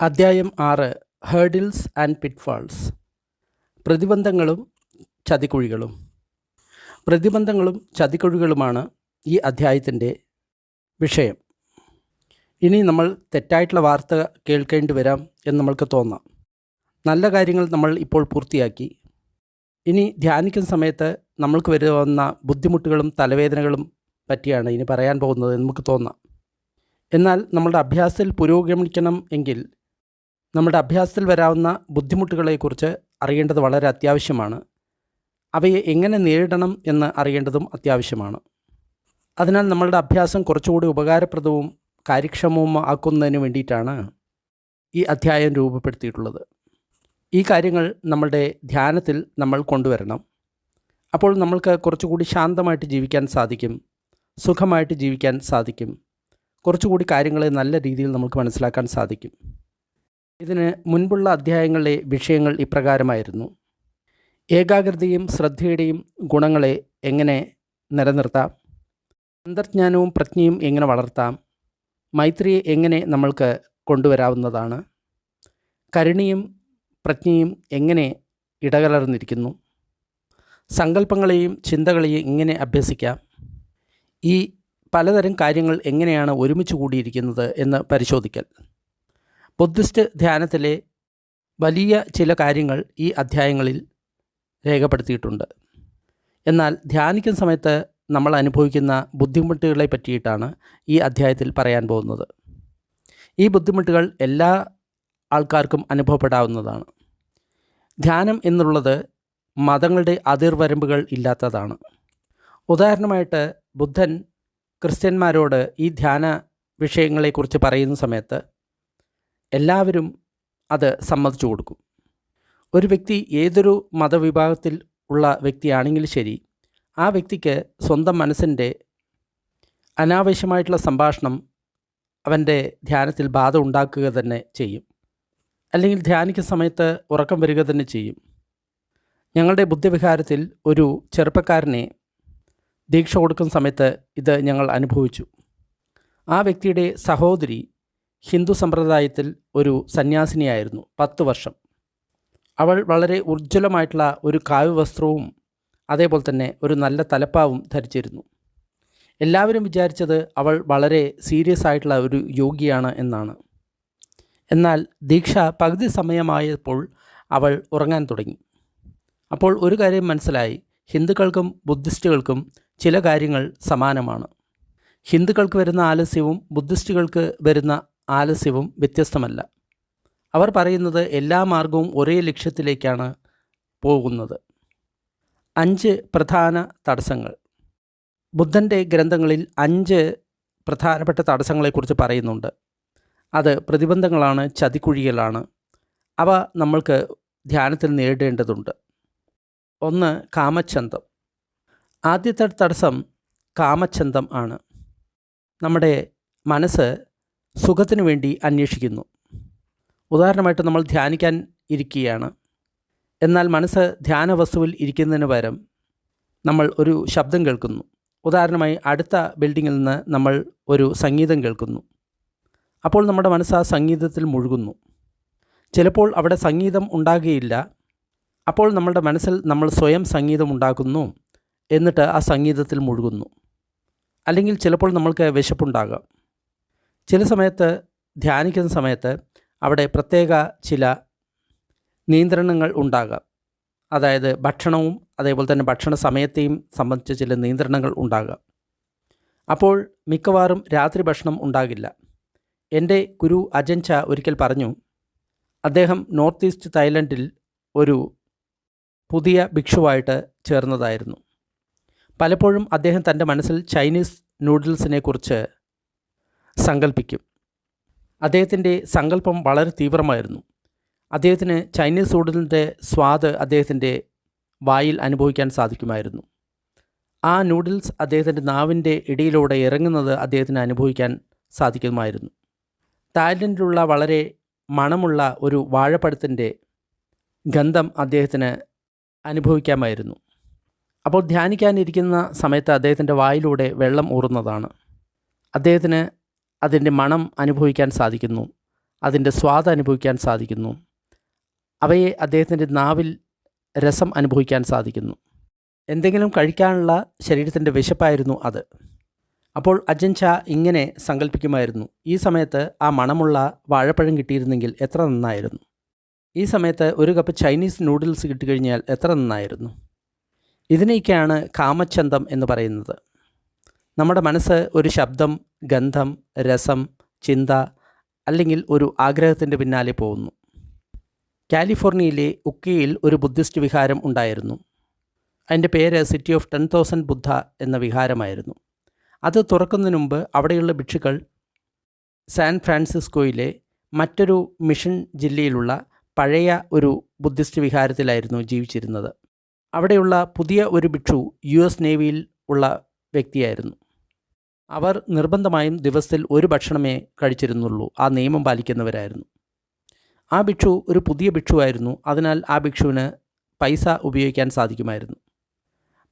അദ്ധ്യായം 6 hurdles and പിറ്റ്ഫാൾസ്. പ്രതിബന്ധങ്ങളും ചതിക്കുഴികളും. പ്രതിബന്ധങ്ങളും ചതിക്കുഴികളുമാണ് ഈ അദ്ധ്യായത്തിൻ്റെ വിഷയം. ഇനി നമ്മൾ തെറ്റായിട്ടുള്ള വാർത്ത കേൾക്കേണ്ടി വരാം എന്ന് നമ്മൾക്ക് തോന്നാം. നല്ല കാര്യങ്ങൾ നമ്മൾ ഇപ്പോൾ പൂർത്തിയാക്കി. ഇനി ധ്യാനിക്കുന്ന സമയത്ത് നമ്മൾക്ക് വരുന്ന ബുദ്ധിമുട്ടുകളും തലവേദനകളും പറ്റിയാണ് ഇനി പറയാൻ പോകുന്നത് എന്ന് നമുക്ക് തോന്നാം. എന്നാൽ നമ്മളുടെ അഭ്യാസത്തിൽ പുരോഗമിക്കണം എങ്കിൽ നമ്മുടെ അഭ്യാസത്തിൽ വരാവുന്ന ബുദ്ധിമുട്ടുകളെക്കുറിച്ച് അറിയേണ്ടത് വളരെ അത്യാവശ്യമാണ്. അവയെ എങ്ങനെ നേരിടണം എന്ന് അറിയേണ്ടതും അത്യാവശ്യമാണ്. അതിനാൽ നമ്മളുടെ അഭ്യാസം കുറച്ചുകൂടി ഉപകാരപ്രദവും കാര്യക്ഷമവും ആക്കുന്നതിന് വേണ്ടിയിട്ടാണ് ഈ അധ്യായം രൂപപ്പെടുത്തിയിട്ടുള്ളത്. ഈ കാര്യങ്ങൾ നമ്മളുടെ ധ്യാനത്തിൽ നമ്മൾ കൊണ്ടുവരണം. അപ്പോൾ നമ്മൾക്ക് കുറച്ചുകൂടി ശാന്തമായിട്ട് ജീവിക്കാൻ സാധിക്കും, സുഖമായിട്ട് ജീവിക്കാൻ സാധിക്കും, കുറച്ചുകൂടി കാര്യങ്ങളെ നല്ല രീതിയിൽ നമുക്ക് മനസ്സിലാക്കാൻ സാധിക്കും. ഇതിന് മുൻപുള്ള അധ്യായങ്ങളിലെ വിഷയങ്ങൾ ഇപ്രകാരമായിരുന്നു: ഏകാഗ്രതയും ശ്രദ്ധയുടെയും ഗുണങ്ങളെ എങ്ങനെ നിലനിർത്താം, അന്തർജ്ഞാനവും പ്രജ്ഞയും എങ്ങനെ വളർത്താം, മൈത്രിയെ എങ്ങനെ നമ്മൾക്ക് കൊണ്ടുവരാവുന്നതാണ്, കരുണയും പ്രജ്ഞയും എങ്ങനെ ഇടകലർന്നിരിക്കുന്നു, സങ്കല്പങ്ങളെയും ചിന്തകളെയും എങ്ങനെ അഭ്യസിക്കാം, ഈ പലതരം കാര്യങ്ങൾ എങ്ങനെയാണ് ഒരുമിച്ച് കൂടിയിരിക്കുന്നത് എന്ന് പരിശോധിക്കൽ. ബുദ്ധിസ്റ്റ് ധ്യാനത്തിലെ വലിയ ചില കാര്യങ്ങൾ ഈ അധ്യായങ്ങളിൽ രേഖപ്പെടുത്തിയിട്ടുണ്ട്. എന്നാൽ ധ്യാനിക്കുന്ന സമയത്ത് നമ്മൾ അനുഭവിക്കുന്ന ബുദ്ധിമുട്ടുകളെ പറ്റിയിട്ടാണ് ഈ അധ്യായത്തിൽ പറയാൻ പോകുന്നത്. ഈ ബുദ്ധിമുട്ടുകൾ എല്ലാ ആൾക്കാർക്കും അനുഭവപ്പെടാവുന്നതാണ്. ധ്യാനം എന്നുള്ളത് മതങ്ങളുടെ അതിർവരമ്പുകൾ ഇല്ലാത്തതാണ്. ഉദാഹരണമായിട്ട് ബുദ്ധൻ ക്രിസ്ത്യന്മാരോട് ഈ ധ്യാന വിഷയങ്ങളെക്കുറിച്ച് പറയുന്ന സമയത്ത് എല്ലാവരും അത് സമ്മതിച്ചു കൊടുക്കും. ഒരു വ്യക്തി ഏതൊരു മതവിഭാഗത്തിൽ ഉള്ള വ്യക്തിയാണെങ്കിൽ ശരി, ആ വ്യക്തിക്ക് സ്വന്തം മനസ്സിൻ്റെ അനാവശ്യമായിട്ടുള്ള സംഭാഷണം അവൻ്റെ ധ്യാനത്തിൽ ബാധ ഉണ്ടാക്കുക തന്നെ ചെയ്യും, അല്ലെങ്കിൽ ധ്യാനിക്കുന്ന സമയത്ത് ഉറക്കം വരിക തന്നെ ചെയ്യും. ഞങ്ങളുടെ ബുദ്ധവിഹാരത്തിൽ ഒരു ചെറുപ്പക്കാരനെ ദീക്ഷ കൊടുക്കുന്ന സമയത്ത് ഇത് ഞങ്ങൾ അനുഭവിച്ചു. ആ വ്യക്തിയുടെ സഹോദരി ഹിന്ദു സമ്പ്രദായത്തിൽ ഒരു സന്യാസിനിയായിരുന്നു 10 വർഷം. അവൾ വളരെ ഉജ്ജ്വലമായിട്ടുള്ള ഒരു കാവ്യവസ്ത്രവും അതേപോലെ തന്നെ ഒരു നല്ല തലപ്പാവും ധരിച്ചിരുന്നു. എല്ലാവരും വിചാരിച്ചത് അവൾ വളരെ സീരിയസ് ആയിട്ടുള്ള ഒരു യോഗിയാണ് എന്നാണ്. എന്നാൽ ദീക്ഷ പകുതി സമയമായപ്പോൾ അവൾ ഉറങ്ങാൻ തുടങ്ങി. അപ്പോൾ ഒരു കാര്യം മനസ്സിലായി: ഹിന്ദുക്കൾക്കും ബുദ്ധിസ്റ്റുകൾക്കും ചില കാര്യങ്ങൾ സമാനമാണ്. ഹിന്ദുക്കൾക്ക് വരുന്ന ആലസ്യവും ബുദ്ധിസ്റ്റുകൾക്ക് വരുന്ന ആലസ്യവും വ്യത്യസ്തമല്ല. അവർ പറയുന്നത് എല്ലാ മാർഗവും ഒരേ ലക്ഷ്യത്തിലേക്കാണ് പോകുന്നത്. 5 പ്രധാന തടസ്സങ്ങൾ. ബുദ്ധൻ്റെ ഗ്രന്ഥങ്ങളിൽ 5 പ്രധാനപ്പെട്ട തടസ്സങ്ങളെക്കുറിച്ച് പറയുന്നുണ്ട്. അത് പ്രതിബന്ധങ്ങളാണ്, ചതിക്കുഴികളാണ്. അവ നമ്മൾക്ക് ധ്യാനത്തിൽ നേരിടേണ്ടതുണ്ട്. 1. കാമച്ഛന്തം. ആദ്യത്തെ തടസ്സം കാമച്ഛന്തം ആണ്. നമ്മുടെ മനസ്സ് സുഖത്തിനു വേണ്ടി അന്വേഷിക്കുന്നു. ഉദാഹരണമായിട്ട് നമ്മൾ ധ്യാനിക്കാൻ ഇരിക്കുകയാണ്. എന്നാൽ മനസ്സ് ധ്യാന വസ്തുവിൽ ഇരിക്കുന്നതിന് പകരം നമ്മൾ ഒരു ശബ്ദം കേൾക്കുന്നു. ഉദാഹരണമായി അടുത്ത ബിൽഡിങ്ങിൽ നിന്ന് നമ്മൾ ഒരു സംഗീതം കേൾക്കുന്നു. അപ്പോൾ നമ്മുടെ മനസ്സ് ആ സംഗീതത്തിൽ മുഴുകുന്നു. ചിലപ്പോൾ അവിടെ സംഗീതം ഉണ്ടാകുകയില്ല. അപ്പോൾ നമ്മളുടെ മനസ്സിൽ നമ്മൾ സ്വയം സംഗീതം ഉണ്ടാക്കുന്നു, എന്നിട്ട് ആ സംഗീതത്തിൽ മുഴുകുന്നു. അല്ലെങ്കിൽ ചിലപ്പോൾ നമ്മൾക്ക് വിശപ്പുണ്ടാകാം. ചില സമയത്ത് ധ്യാനിക്കുന്ന സമയത്ത് അവിടെ പ്രത്യേക ചില നിയന്ത്രണങ്ങൾ ഉണ്ടാകാം. അതായത് ഭക്ഷണവും അതേപോലെ തന്നെ ഭക്ഷണ സമയത്തെയും സംബന്ധിച്ച് ചില നിയന്ത്രണങ്ങൾ ഉണ്ടാകാം. അപ്പോൾ മിക്കവാറും രാത്രി ഭക്ഷണം ഉണ്ടാകില്ല. എൻ്റെ ഗുരു അജൻച ഒരിക്കൽ പറഞ്ഞു, അദ്ദേഹം നോർത്ത് ഈസ്റ്റ് തായ്ലൻഡിൽ ഒരു പുതിയ ഭിക്ഷുവായിട്ട് ചേർന്നതായിരുന്നു. പലപ്പോഴും അദ്ദേഹം തൻ്റെ മനസ്സിൽ ചൈനീസ് നൂഡിൽസിനെ കുറിച്ച് സങ്കല്പിക്കും. അദ്ദേഹത്തിൻ്റെ സങ്കല്പം വളരെ തീവ്രമായിരുന്നു. അദ്ദേഹത്തിന് ചൈനീസ് നൂഡിലിൻ്റെ സ്വാദ് അദ്ദേഹത്തിൻ്റെ വായിൽ അനുഭവിക്കാൻ സാധിക്കുമായിരുന്നു. ആ നൂഡിൽസ് അദ്ദേഹത്തിൻ്റെ നാവിൻ്റെ ഇടയിലൂടെ ഇറങ്ങുന്നത് അദ്ദേഹത്തിന് അനുഭവിക്കാൻ സാധിക്കുമായിരുന്നു. തായ്ലൻഡിലുള്ള വളരെ മണമുള്ള ഒരു വാഴപ്പഴത്തിൻ്റെ ഗന്ധം അദ്ദേഹത്തിന് അനുഭവിക്കാമായിരുന്നു. അപ്പോൾ ധ്യാനിക്കാനിരിക്കുന്ന സമയത്ത് അദ്ദേഹത്തിൻ്റെ വായിലൂടെ വെള്ളം ഊറുന്നതാണ്. അദ്ദേഹത്തിന് അതിൻ്റെ മണം അനുഭവിക്കാൻ സാധിക്കുന്നു. അതിൻ്റെ സ്വാദ് അനുഭവിക്കാൻ സാധിക്കുന്നു. അവയെ അദ്ദേഹത്തിൻ്റെ നാവിൽ രസം അനുഭവിക്കാൻ സാധിക്കുന്നു. എന്തെങ്കിലും കഴിക്കാനുള്ള ശരീരത്തിൻ്റെ വിശപ്പായിരുന്നു അത്. അപ്പോൾ അജൻ ഷാ ഇങ്ങനെ സങ്കല്പിക്കുമായിരുന്നു, ഈ സമയത്ത് ആ മണമുള്ള വാഴപ്പഴം കിട്ടിയിരുന്നെങ്കിൽ എത്ര നന്നായിരുന്നു. ഈ സമയത്ത് ഒരു കപ്പ് ചൈനീസ് നൂഡിൽസ് കിട്ടിക്കഴിഞ്ഞാൽ എത്ര നന്നായിരുന്നു. ഇതിനെയൊക്കെയാണ് കാമച്ഛന്തം എന്ന് പറയുന്നത്. നമ്മുടെ മനസ്സ് ഒരു ശബ്ദം, ഗന്ധം, രസം, ചിന്ത അല്ലെങ്കിൽ ഒരു ആഗ്രഹത്തിൻ്റെ പിന്നാലെ പോകുന്നു. കാലിഫോർണിയയിലെ ഉക്കയിൽ ഒരു ബുദ്ധിസ്റ്റ് വിഹാരം ഉണ്ടായിരുന്നു. അതിൻ്റെ പേര് സിറ്റി ഓഫ് 10,000 ബുദ്ധ എന്ന വിഹാരമായിരുന്നു. അത് തുറക്കുന്നതിന് മുമ്പ് അവിടെയുള്ള ഭിക്ഷുക്കൾ സാൻ ഫ്രാൻസിസ്കോയിലെ മറ്റൊരു മിഷൻ ജില്ലയിലുള്ള പഴയ ഒരു ബുദ്ധിസ്റ്റ് വിഹാരത്തിലായിരുന്നു ജീവിച്ചിരുന്നത്. അവിടെയുള്ള പുതിയ ഒരു ഭിക്ഷു US നേവിയിൽ ഉള്ള വ്യക്തിയായിരുന്നു. അവർ നിർബന്ധമായും ദിവസത്തിൽ ഒരു ഭക്ഷണമേ കഴിച്ചിരുന്നുള്ളൂ. ആ നിയമം പാലിക്കുന്നവരായിരുന്നു. ആ ഭിക്ഷു ഒരു പുതിയ ഭിക്ഷുവായിരുന്നു. അതിനാൽ ആ ഭിക്ഷുവിന് പൈസ ഉപയോഗിക്കാൻ സാധിക്കുമായിരുന്നു.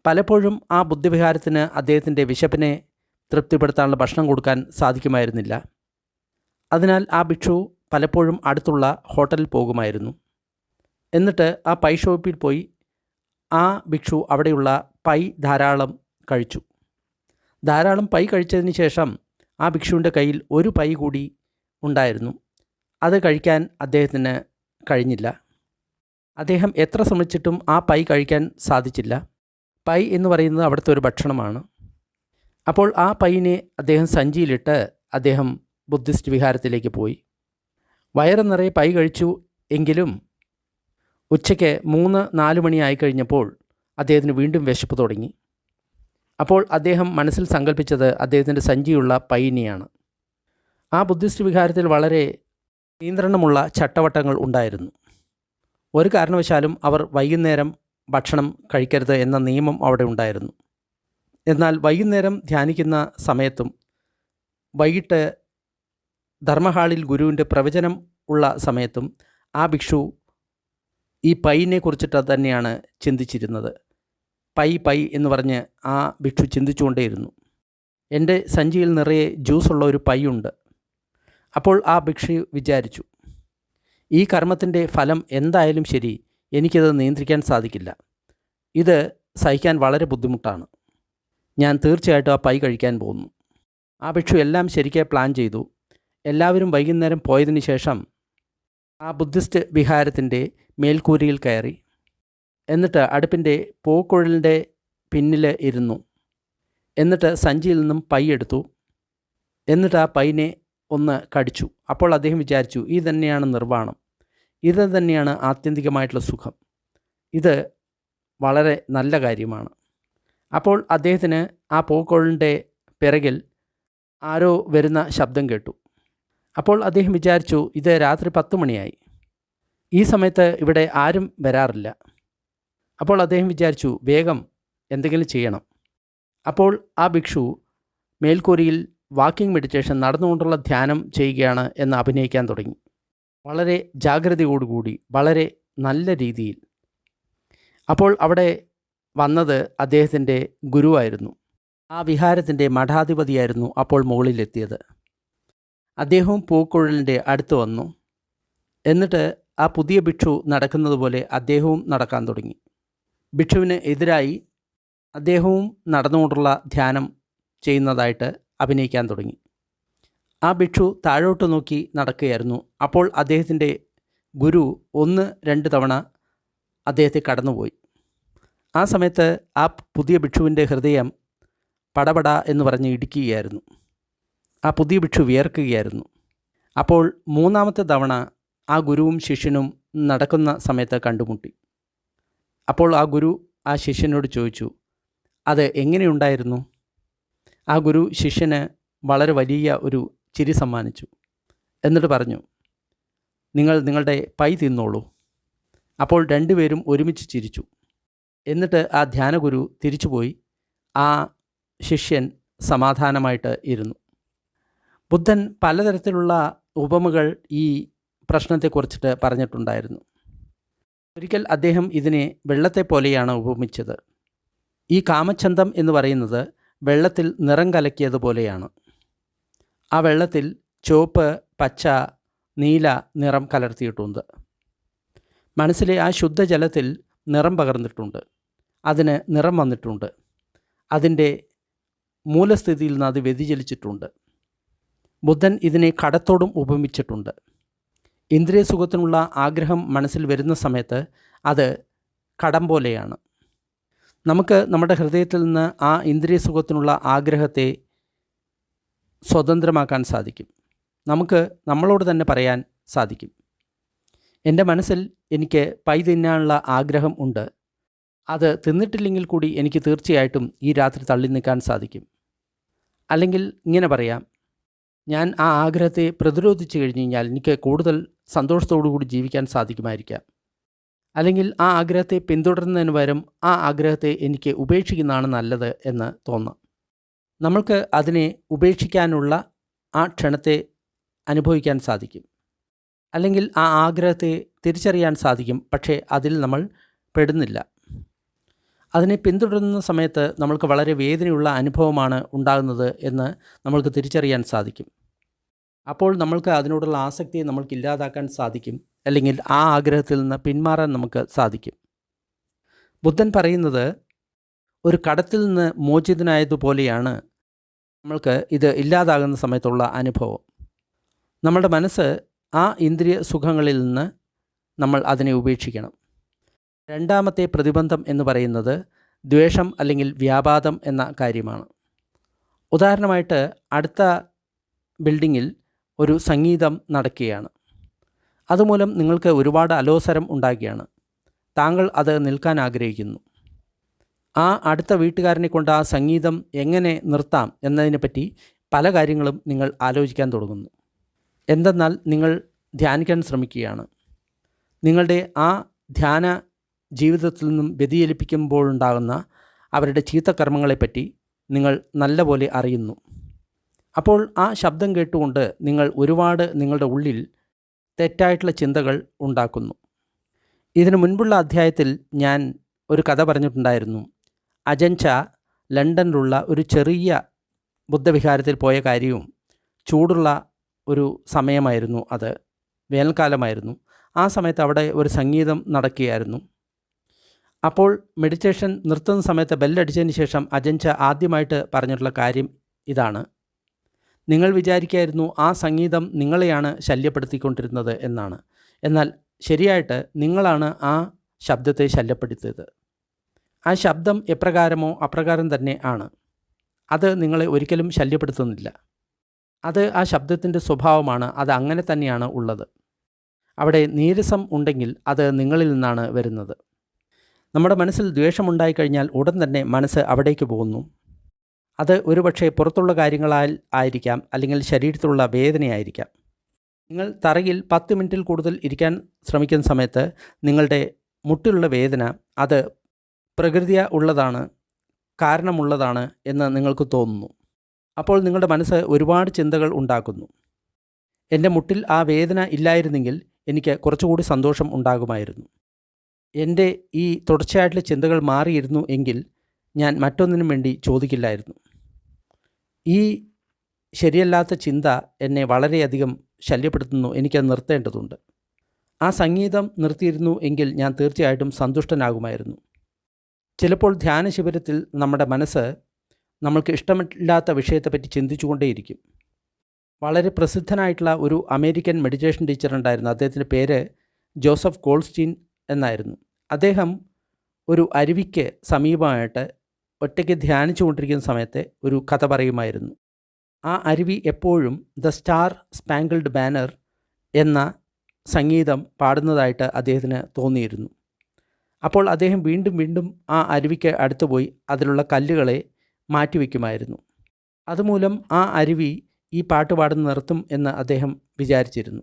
പലപ്പോഴും ആ ബുദ്ധവിഹാരത്തിന് അദ്ദേഹത്തിൻ്റെ വിശപ്പിനെ തൃപ്തിപ്പെടുത്താനുള്ള ഭക്ഷണം കൊടുക്കാൻ സാധിക്കുമായിരുന്നില്ല. അതിനാൽ ആ ഭിക്ഷു പലപ്പോഴും അടുത്തുള്ള ഹോട്ടലിൽ പോകുമായിരുന്നു. എന്നിട്ട് ആ പൈ ഷോപ്പിൽ പോയി ആ ഭിക്ഷു അവിടെയുള്ള പൈ ധാരാളം കഴിച്ചു. ധാരാളം പൈ കഴിച്ചതിന് ശേഷം ആ ഭിക്ഷുവിൻ്റെ കയ്യിൽ ഒരു പൈ കൂടി ഉണ്ടായിരുന്നു. അത് കഴിക്കാൻ അദ്ദേഹത്തിന് കഴിഞ്ഞില്ല. അദ്ദേഹം എത്ര ശ്രമിച്ചിട്ടും ആ പൈ കഴിക്കാൻ സാധിച്ചില്ല. പൈ എന്ന് പറയുന്നത് അവിടുത്തെ ഒരു ഭക്ഷണമാണ്. അപ്പോൾ ആ പൈനെ അദ്ദേഹം സഞ്ചിയിലിട്ട് അദ്ദേഹം ബുദ്ധിസ്റ്റ് വിഹാരത്തിലേക്ക് പോയി. വയറ് നിറയെ പൈ കഴിച്ചു. എങ്കിലും ഉച്ചയ്ക്ക് 3-4 മണിയായി കഴിഞ്ഞപ്പോൾ അദ്ദേഹത്തിന് വീണ്ടും വിശപ്പ് തുടങ്ങി. അപ്പോൾ അദ്ദേഹം മനസ്സിൽ സങ്കല്പിച്ചത് അദ്ദേഹത്തിൻ്റെ സഞ്ചിയുള്ള പൈനെയാണ്. ആ ബുദ്ധിസ്റ്റ് വിഹാരത്തിൽ വളരെ നിയന്ത്രണമുള്ള ചട്ടവട്ടങ്ങൾ ഉണ്ടായിരുന്നു. ഒരു കാരണവശാലും അവർ വൈകുന്നേരം ഭക്ഷണം കഴിക്കരുത് എന്ന നിയമം അവിടെ ഉണ്ടായിരുന്നു. എന്നാൽ വൈകുന്നേരം ധ്യാനിക്കുന്ന സമയത്തും വൈകിട്ട് ധർമ്മഹാളിൽ ഗുരുവിൻ്റെ പ്രവചനം ഉള്ള സമയത്തും ആ ഭിക്ഷു ഈ പൈനെ കുറിച്ചിട്ട് തന്നെയാണ് ചിന്തിച്ചിരുന്നത്. പൈ എന്ന് പറഞ്ഞ് ആ ഭിക്ഷു ചിന്തിച്ചുകൊണ്ടേയിരുന്നു. എൻ്റെ സഞ്ചിയിൽ നിറയെ ജ്യൂസുള്ള ഒരു പൈ ഉണ്ട്. അപ്പോൾ ആ ഭിക്ഷു വിചാരിച്ചു, ഈ കർമ്മത്തിൻ്റെ ഫലം എന്തായാലും ശരി, എനിക്കത് നിയന്ത്രിക്കാൻ സാധിക്കില്ല. ഇത് സഹിക്കാൻ വളരെ ബുദ്ധിമുട്ടാണ്. ഞാൻ തീർച്ചയായിട്ടും ആ പൈ കഴിക്കാൻ പോകുന്നു. ആ ഭിക്ഷു എല്ലാം ശരിക്ക് പ്ലാൻ ചെയ്തു. എല്ലാവരും വൈകുന്നേരം പോയതിന് ശേഷം ആ ബുദ്ധിസ്റ്റ് വിഹാരത്തിൻ്റെ മേൽക്കൂരയിൽ കയറി. എന്നിട്ട് അടുപ്പിൻ്റെ പൂക്കുഴലിൻ്റെ പിന്നിൽ ഇരുന്നു. എന്നിട്ട് സഞ്ചിയിൽ നിന്നും പൈ എടുത്തു. എന്നിട്ട് ആ പൈനെ ഒന്ന് കടിച്ചു. അപ്പോൾ അദ്ദേഹം വിചാരിച്ചു, ഇത് തന്നെയാണ് നിർവ്വാണം, ഇത് തന്നെയാണ് ആത്യന്തികമായിട്ടുള്ള സുഖം, ഇത് വളരെ നല്ല കാര്യമാണ്. അപ്പോൾ അദ്ദേഹത്തിന് ആ പൂക്കുഴലിൻ്റെ പിറകിൽ ആരോ വരുന്ന ശബ്ദം കേട്ടു. അപ്പോൾ അദ്ദേഹം വിചാരിച്ചു, ഇത് രാത്രി 10 മണിയായി, ഈ സമയത്ത് ഇവിടെ ആരും വരാറില്ല. അപ്പോൾ അദ്ദേഹം വിചാരിച്ചു, വേഗം എന്തെങ്കിലും ചെയ്യണം. അപ്പോൾ ആ ഭിക്ഷു മേൽക്കൂരയിൽ വാക്കിംഗ് മെഡിറ്റേഷൻ നടന്നുകൊണ്ടുള്ള ധ്യാനം ചെയ്യുകയാണ് എന്ന് അഭിനയിക്കാൻ തുടങ്ങി. വളരെ ജാഗ്രതയോടുകൂടി, വളരെ നല്ല രീതിയിൽ. അപ്പോൾ അവിടെ വന്നത് അദ്ദേഹത്തിൻ്റെ ഗുരുവായിരുന്നു. ആ വിഹാരത്തിൻ്റെ മഠാധിപതിയായിരുന്നു അപ്പോൾ മുകളിലെത്തിയത്. അദ്ദേഹവും പൂക്കുഴലിൻ്റെ അടുത്ത് വന്നു. എന്നിട്ട് ആ പുതിയ ഭിക്ഷു നടക്കുന്നത് പോലെ അദ്ദേഹവും നടക്കാൻ തുടങ്ങി. ഭിക്ഷുവിന് എതിരായി അദ്ദേഹവും നടന്നുകൊണ്ടുള്ള ധ്യാനം ചെയ്യുന്നതായിട്ട് അഭിനയിക്കാൻ തുടങ്ങി. ആ ഭിക്ഷു താഴോട്ട് നോക്കി നടക്കുകയായിരുന്നു. അപ്പോൾ അദ്ദേഹത്തിൻ്റെ ഗുരു 1-2 തവണ അദ്ദേഹത്തെ കടന്നുപോയി. ആ സമയത്ത് ആ പുതിയ ഭിക്ഷുവിൻ്റെ ഹൃദയം പടപട എന്ന് പറഞ്ഞ് ഇടിക്കുകയായിരുന്നു. ആ പുതിയ ഭിക്ഷു വിയർക്കുകയായിരുന്നു. അപ്പോൾ 3-ാമത്തെ തവണ ആ ഗുരുവും ശിഷ്യനും നടക്കുന്ന സമയത്ത് കണ്ടുമുട്ടി. അപ്പോൾ ആ ഗുരു ആ ശിഷ്യനോട് ചോദിച്ചു, അത് എങ്ങനെയുണ്ടായിരുന്നു? ആ ഗുരു ശിഷ്യന് വളരെ വലിയ ഒരു ചിരി സമ്മാനിച്ചു. എന്നിട്ട് പറഞ്ഞു, നിങ്ങൾ നിങ്ങളുടെ പൈ തിന്നോളൂ. അപ്പോൾ രണ്ടുപേരും ഒരുമിച്ച് ചിരിച്ചു. എന്നിട്ട് ആ ധ്യാനഗുരു തിരിച്ചുപോയി. ആ ശിഷ്യൻ സമാധാനമായിട്ട് ഇരുന്നു. ബുദ്ധൻ പലതരത്തിലുള്ള ഉപമകൾ ഈ പ്രശ്നത്തെക്കുറിച്ചിട്ട് പറഞ്ഞിട്ടുണ്ടായിരുന്നു. ഒരിക്കൽ അദ്ദേഹം ഇതിനെ വെള്ളത്തെ പോലെയാണ് ഉപമിച്ചത്. ഈ കാമച്ഛന്തം എന്ന് പറയുന്നത് വെള്ളത്തിൽ നിറം കലക്കിയതുപോലെയാണ്. ആ വെള്ളത്തിൽ ചുവപ്പ്, പച്ച, നീല നിറം കലർത്തിയിട്ടുണ്ട്. മനസ്സിലെ ആ ശുദ്ധജലത്തിൽ നിറം പകർന്നിട്ടുണ്ട്. അതിന് നിറം വന്നിട്ടുണ്ട്. അതിൻ്റെ മൂലസ്ഥിതിയിൽ നിന്ന് അത് വ്യതിചലിച്ചിട്ടുണ്ട്. ബുദ്ധൻ ഇതിനെ കടത്തോടും ഉപമിച്ചിട്ടുണ്ട്. ഇന്ദ്രിയ സുഖത്തിനുള്ള ആഗ്രഹം മനസ്സിൽ വരുന്ന സമയത്ത് അത് കടം പോലെയാണ്. നമുക്ക് നമ്മുടെ ഹൃദയത്തിൽ നിന്ന് ആ ഇന്ദ്രിയ സുഖത്തിനുള്ള ആഗ്രഹത്തെ സ്വതന്ത്രമാക്കാൻ സാധിക്കും. നമുക്ക് നമ്മളോട് തന്നെ പറയാൻ സാധിക്കും, എൻ്റെ മനസ്സിൽ എനിക്ക് പൈ തിന്നാനുള്ള ആഗ്രഹം ഉണ്ട്. അത് തിന്നിട്ടില്ലെങ്കിൽ കൂടി എനിക്ക് തീർച്ചയായിട്ടും ഈ രാത്രി തള്ളി നിൽക്കാൻ സാധിക്കും. അല്ലെങ്കിൽ ഇങ്ങനെ പറയാം, ഞാൻ ആ ആഗ്രഹത്തെ പ്രതിരോധിച്ചു കഴിഞ്ഞ് കഴിഞ്ഞാൽ എനിക്ക് കൂടുതൽ സന്തോഷത്തോടു കൂടി ജീവിക്കാൻ സാധിക്കുമായിരിക്കാം. അല്ലെങ്കിൽ ആ ആഗ്രഹത്തെ പിന്തുടരുന്നതിന് പകരം ആ ആഗ്രഹത്തെ എനിക്ക് ഉപേക്ഷിക്കുന്നതാണ് നല്ലത് എന്ന് തോന്നാം. നമ്മൾക്ക് അതിനെ ഉപേക്ഷിക്കാനുള്ള ആ ക്ഷണത്തെ അനുഭവിക്കാൻ സാധിക്കും. അല്ലെങ്കിൽ ആ ആഗ്രഹത്തെ തിരിച്ചറിയാൻ സാധിക്കും. പക്ഷേ അതിൽ നമ്മൾ പെടുന്നില്ല. അതിനെ പിന്തുടരുന്ന സമയത്ത് നമ്മൾക്ക് വളരെ വേദനയുള്ള അനുഭവമാണ് ഉണ്ടാകുന്നത് എന്ന് നമ്മൾക്ക് തിരിച്ചറിയാൻ സാധിക്കും. അപ്പോൾ നമ്മൾക്ക് അതിനോടുള്ള ആസക്തിയെ നമ്മൾക്ക് ഇല്ലാതാക്കാൻ സാധിക്കും. അല്ലെങ്കിൽ ആ ആഗ്രഹത്തിൽ നിന്ന് പിന്മാറാൻ നമുക്ക് സാധിക്കും. ബുദ്ധൻ പറയുന്നത് ഒരു കടത്തിൽ നിന്ന് മോചിതനായതുപോലെയാണ് നമ്മൾക്ക് ഇത് ഇല്ലാതാകുന്ന സമയത്തുള്ള അനുഭവം. നമ്മുടെ മനസ്സ് ആ ഇന്ദ്രിയ സുഖങ്ങളിൽ നിന്ന് നമ്മൾ അതിനെ ഉപേക്ഷിക്കണം. രണ്ടാമത്തെ പ്രതിബന്ധം എന്ന് പറയുന്നത് ദ്വേഷം അല്ലെങ്കിൽ വ്യാപാദം എന്ന കാര്യമാണ്. ഉദാഹരണമായിട്ട് അടുത്ത ബിൽഡിങ്ങിൽ ഒരു സംഗീതം നടക്കുകയാണ്. അതുമൂലം നിങ്ങൾക്ക് ഒരുപാട് അലോസരം ഉണ്ടാകുകയാണ്. താങ്കൾ അത് നിൽക്കാൻ ആഗ്രഹിക്കുന്നു. ആ അടുത്ത വീട്ടുകാരനെ കൊണ്ട് ആ സംഗീതം എങ്ങനെ നിർത്താം എന്നതിനെപ്പറ്റി പല കാര്യങ്ങളും നിങ്ങൾ ആലോചിക്കാൻ തുടങ്ങുന്നു. എന്തെന്നാൽ നിങ്ങൾ ധ്യാനിക്കാൻ ശ്രമിക്കുകയാണ്. നിങ്ങളുടെ ആ ധ്യാന ജീവിതത്തിൽ നിന്നും വ്യതിചലിപ്പിക്കുമ്പോഴുണ്ടാകുന്ന അവരുടെ ചീത്തകർമ്മങ്ങളെപ്പറ്റി നിങ്ങൾ നല്ലപോലെ അറിയുന്നു. അപ്പോൾ ആ ശബ്ദം കേട്ടുകൊണ്ട് നിങ്ങൾ ഒരുപാട് നിങ്ങളുടെ ഉള്ളിൽ തെറ്റായിട്ടുള്ള ചിന്തകൾ ഉണ്ടാക്കുന്നു. ഇതിനു മുൻപുള്ള അധ്യായത്തിൽ ഞാൻ ഒരു കഥ പറഞ്ഞിട്ടുണ്ടായിരുന്നു. അജൻച ലണ്ടനിലുള്ള ഒരു ചെറിയ ബുദ്ധവിഹാരത്തിൽ പോയ കാര്യവും ചൂടുള്ള ഒരു സമയമായിരുന്നു. അത് വേനൽക്കാലമായിരുന്നു. ആ സമയത്ത് അവിടെ ഒരു സംഗീതം നടക്കുകയായിരുന്നു. അപ്പോൾ മെഡിറ്റേഷൻ നിർത്തുന്ന സമയത്ത് ബെല്ലടിച്ചതിന് ശേഷം അജൻച ആദ്യമായിട്ട് പറഞ്ഞിട്ടുള്ള കാര്യം ഇതാണ്: നിങ്ങൾ വിചാരിക്കായിരുന്നു ആ സംഗീതം നിങ്ങളെയാണ് ശല്യപ്പെടുത്തിക്കൊണ്ടിരുന്നത് എന്നാണ്. എന്നാൽ ശരിയായിട്ട് നിങ്ങളാണ് ആ ശബ്ദത്തെ ശല്യപ്പെടുത്തിയത്. ആ ശബ്ദം എപ്രകാരമോ അപ്രകാരം തന്നെ ആണ്. അത് നിങ്ങളെ ഒരിക്കലും ശല്യപ്പെടുത്തുന്നില്ല. അത് ആ ശബ്ദത്തിൻ്റെ സ്വഭാവമാണ്. അത് അങ്ങനെ തന്നെയാണ് ഉള്ളത്. അവിടെ നീരസം ഉണ്ടെങ്കിൽ അത് നിങ്ങളിൽ നിന്നാണ് വരുന്നത്. നമ്മുടെ മനസ്സിൽ ദ്വേഷമുണ്ടായിക്കഴിഞ്ഞാൽ ഉടൻ തന്നെ മനസ്സ് അവിടേക്ക് പോകുന്നു. അത് ഒരുപക്ഷെ പുറത്തുള്ള കാര്യങ്ങളാൽ ആയിരിക്കാം, അല്ലെങ്കിൽ ശരീരത്തിലുള്ള വേദനയായിരിക്കാം. നിങ്ങൾ തറയിൽ 10 മിനിറ്റിൽ കൂടുതൽ ഇരിക്കാൻ ശ്രമിക്കുന്ന സമയത്ത് നിങ്ങളുടെ മുട്ടിലുള്ള വേദന അത് പ്രകൃതിയ ഉള്ളതാണ്, കാരണമുള്ളതാണ് എന്ന് നിങ്ങൾക്ക് തോന്നുന്നു. അപ്പോൾ നിങ്ങളുടെ മനസ്സ് ഒരുപാട് ചിന്തകൾ ഉണ്ടാക്കുന്നു. എൻ്റെ മുട്ടിൽ ആ വേദന ഇല്ലായിരുന്നെങ്കിൽ എനിക്ക് കുറച്ചുകൂടി സന്തോഷം ഉണ്ടാകുമായിരുന്നു. എൻ്റെ ഈ തുടർച്ചയായിട്ടുള്ള ചിന്തകൾ മാറിയിരുന്നു എങ്കിൽ ഞാൻ മറ്റൊന്നിനും വേണ്ടി ചോദിക്കില്ലായിരുന്നു. ഈ ശരിയല്ലാത്ത ചിന്ത എന്നെ വളരെയധികം ശല്യപ്പെടുത്തുന്നു. എനിക്കത് നിർത്തേണ്ടതുണ്ട്. ആ സംഗീതം നിർത്തിയിരുന്നു എങ്കിൽ ഞാൻ തീർച്ചയായിട്ടും സന്തുഷ്ടനാകുമായിരുന്നു. ചിലപ്പോൾ ധ്യാന ശിബിരത്തിൽ നമ്മുടെ മനസ്സ് നമ്മൾക്ക് ഇഷ്ടമില്ലാത്ത വിഷയത്തെപ്പറ്റി ചിന്തിച്ചുകൊണ്ടേയിരിക്കും. വളരെ പ്രസിദ്ധനായിട്ടുള്ള ഒരു അമേരിക്കൻ മെഡിറ്റേഷൻ ടീച്ചർ ഉണ്ടായിരുന്നു. അദ്ദേഹത്തിൻ്റെ പേര് ജോസഫ് ഗോൾഡ്സ്റ്റീൻ എന്നായിരുന്നു. അദ്ദേഹം ഒരു അരുവിക്ക് സമീപമായിട്ട് ഒറ്റയ്ക്ക് ധ്യാനിച്ചു കൊണ്ടിരിക്കുന്ന സമയത്ത് ഒരു കഥ പറയുമായിരുന്നു. ആ അരുവി എപ്പോഴും ദ സ്റ്റാർ സ്പാങ്കിൾഡ് ബാനർ എന്ന സംഗീതം പാടുന്നതായിട്ട് അദ്ദേഹത്തിന് തോന്നിയിരുന്നു. അപ്പോൾ അദ്ദേഹം വീണ്ടും വീണ്ടും ആ അരുവിക്ക് അടുത്ത് പോയി അതിലുള്ള കല്ലുകളെ മാറ്റിവെക്കുമായിരുന്നു. അതുമൂലം ആ അരുവി ഈ പാട്ട് പാടുന്ന നിർത്തും എന്ന് അദ്ദേഹം വിചാരിച്ചിരുന്നു.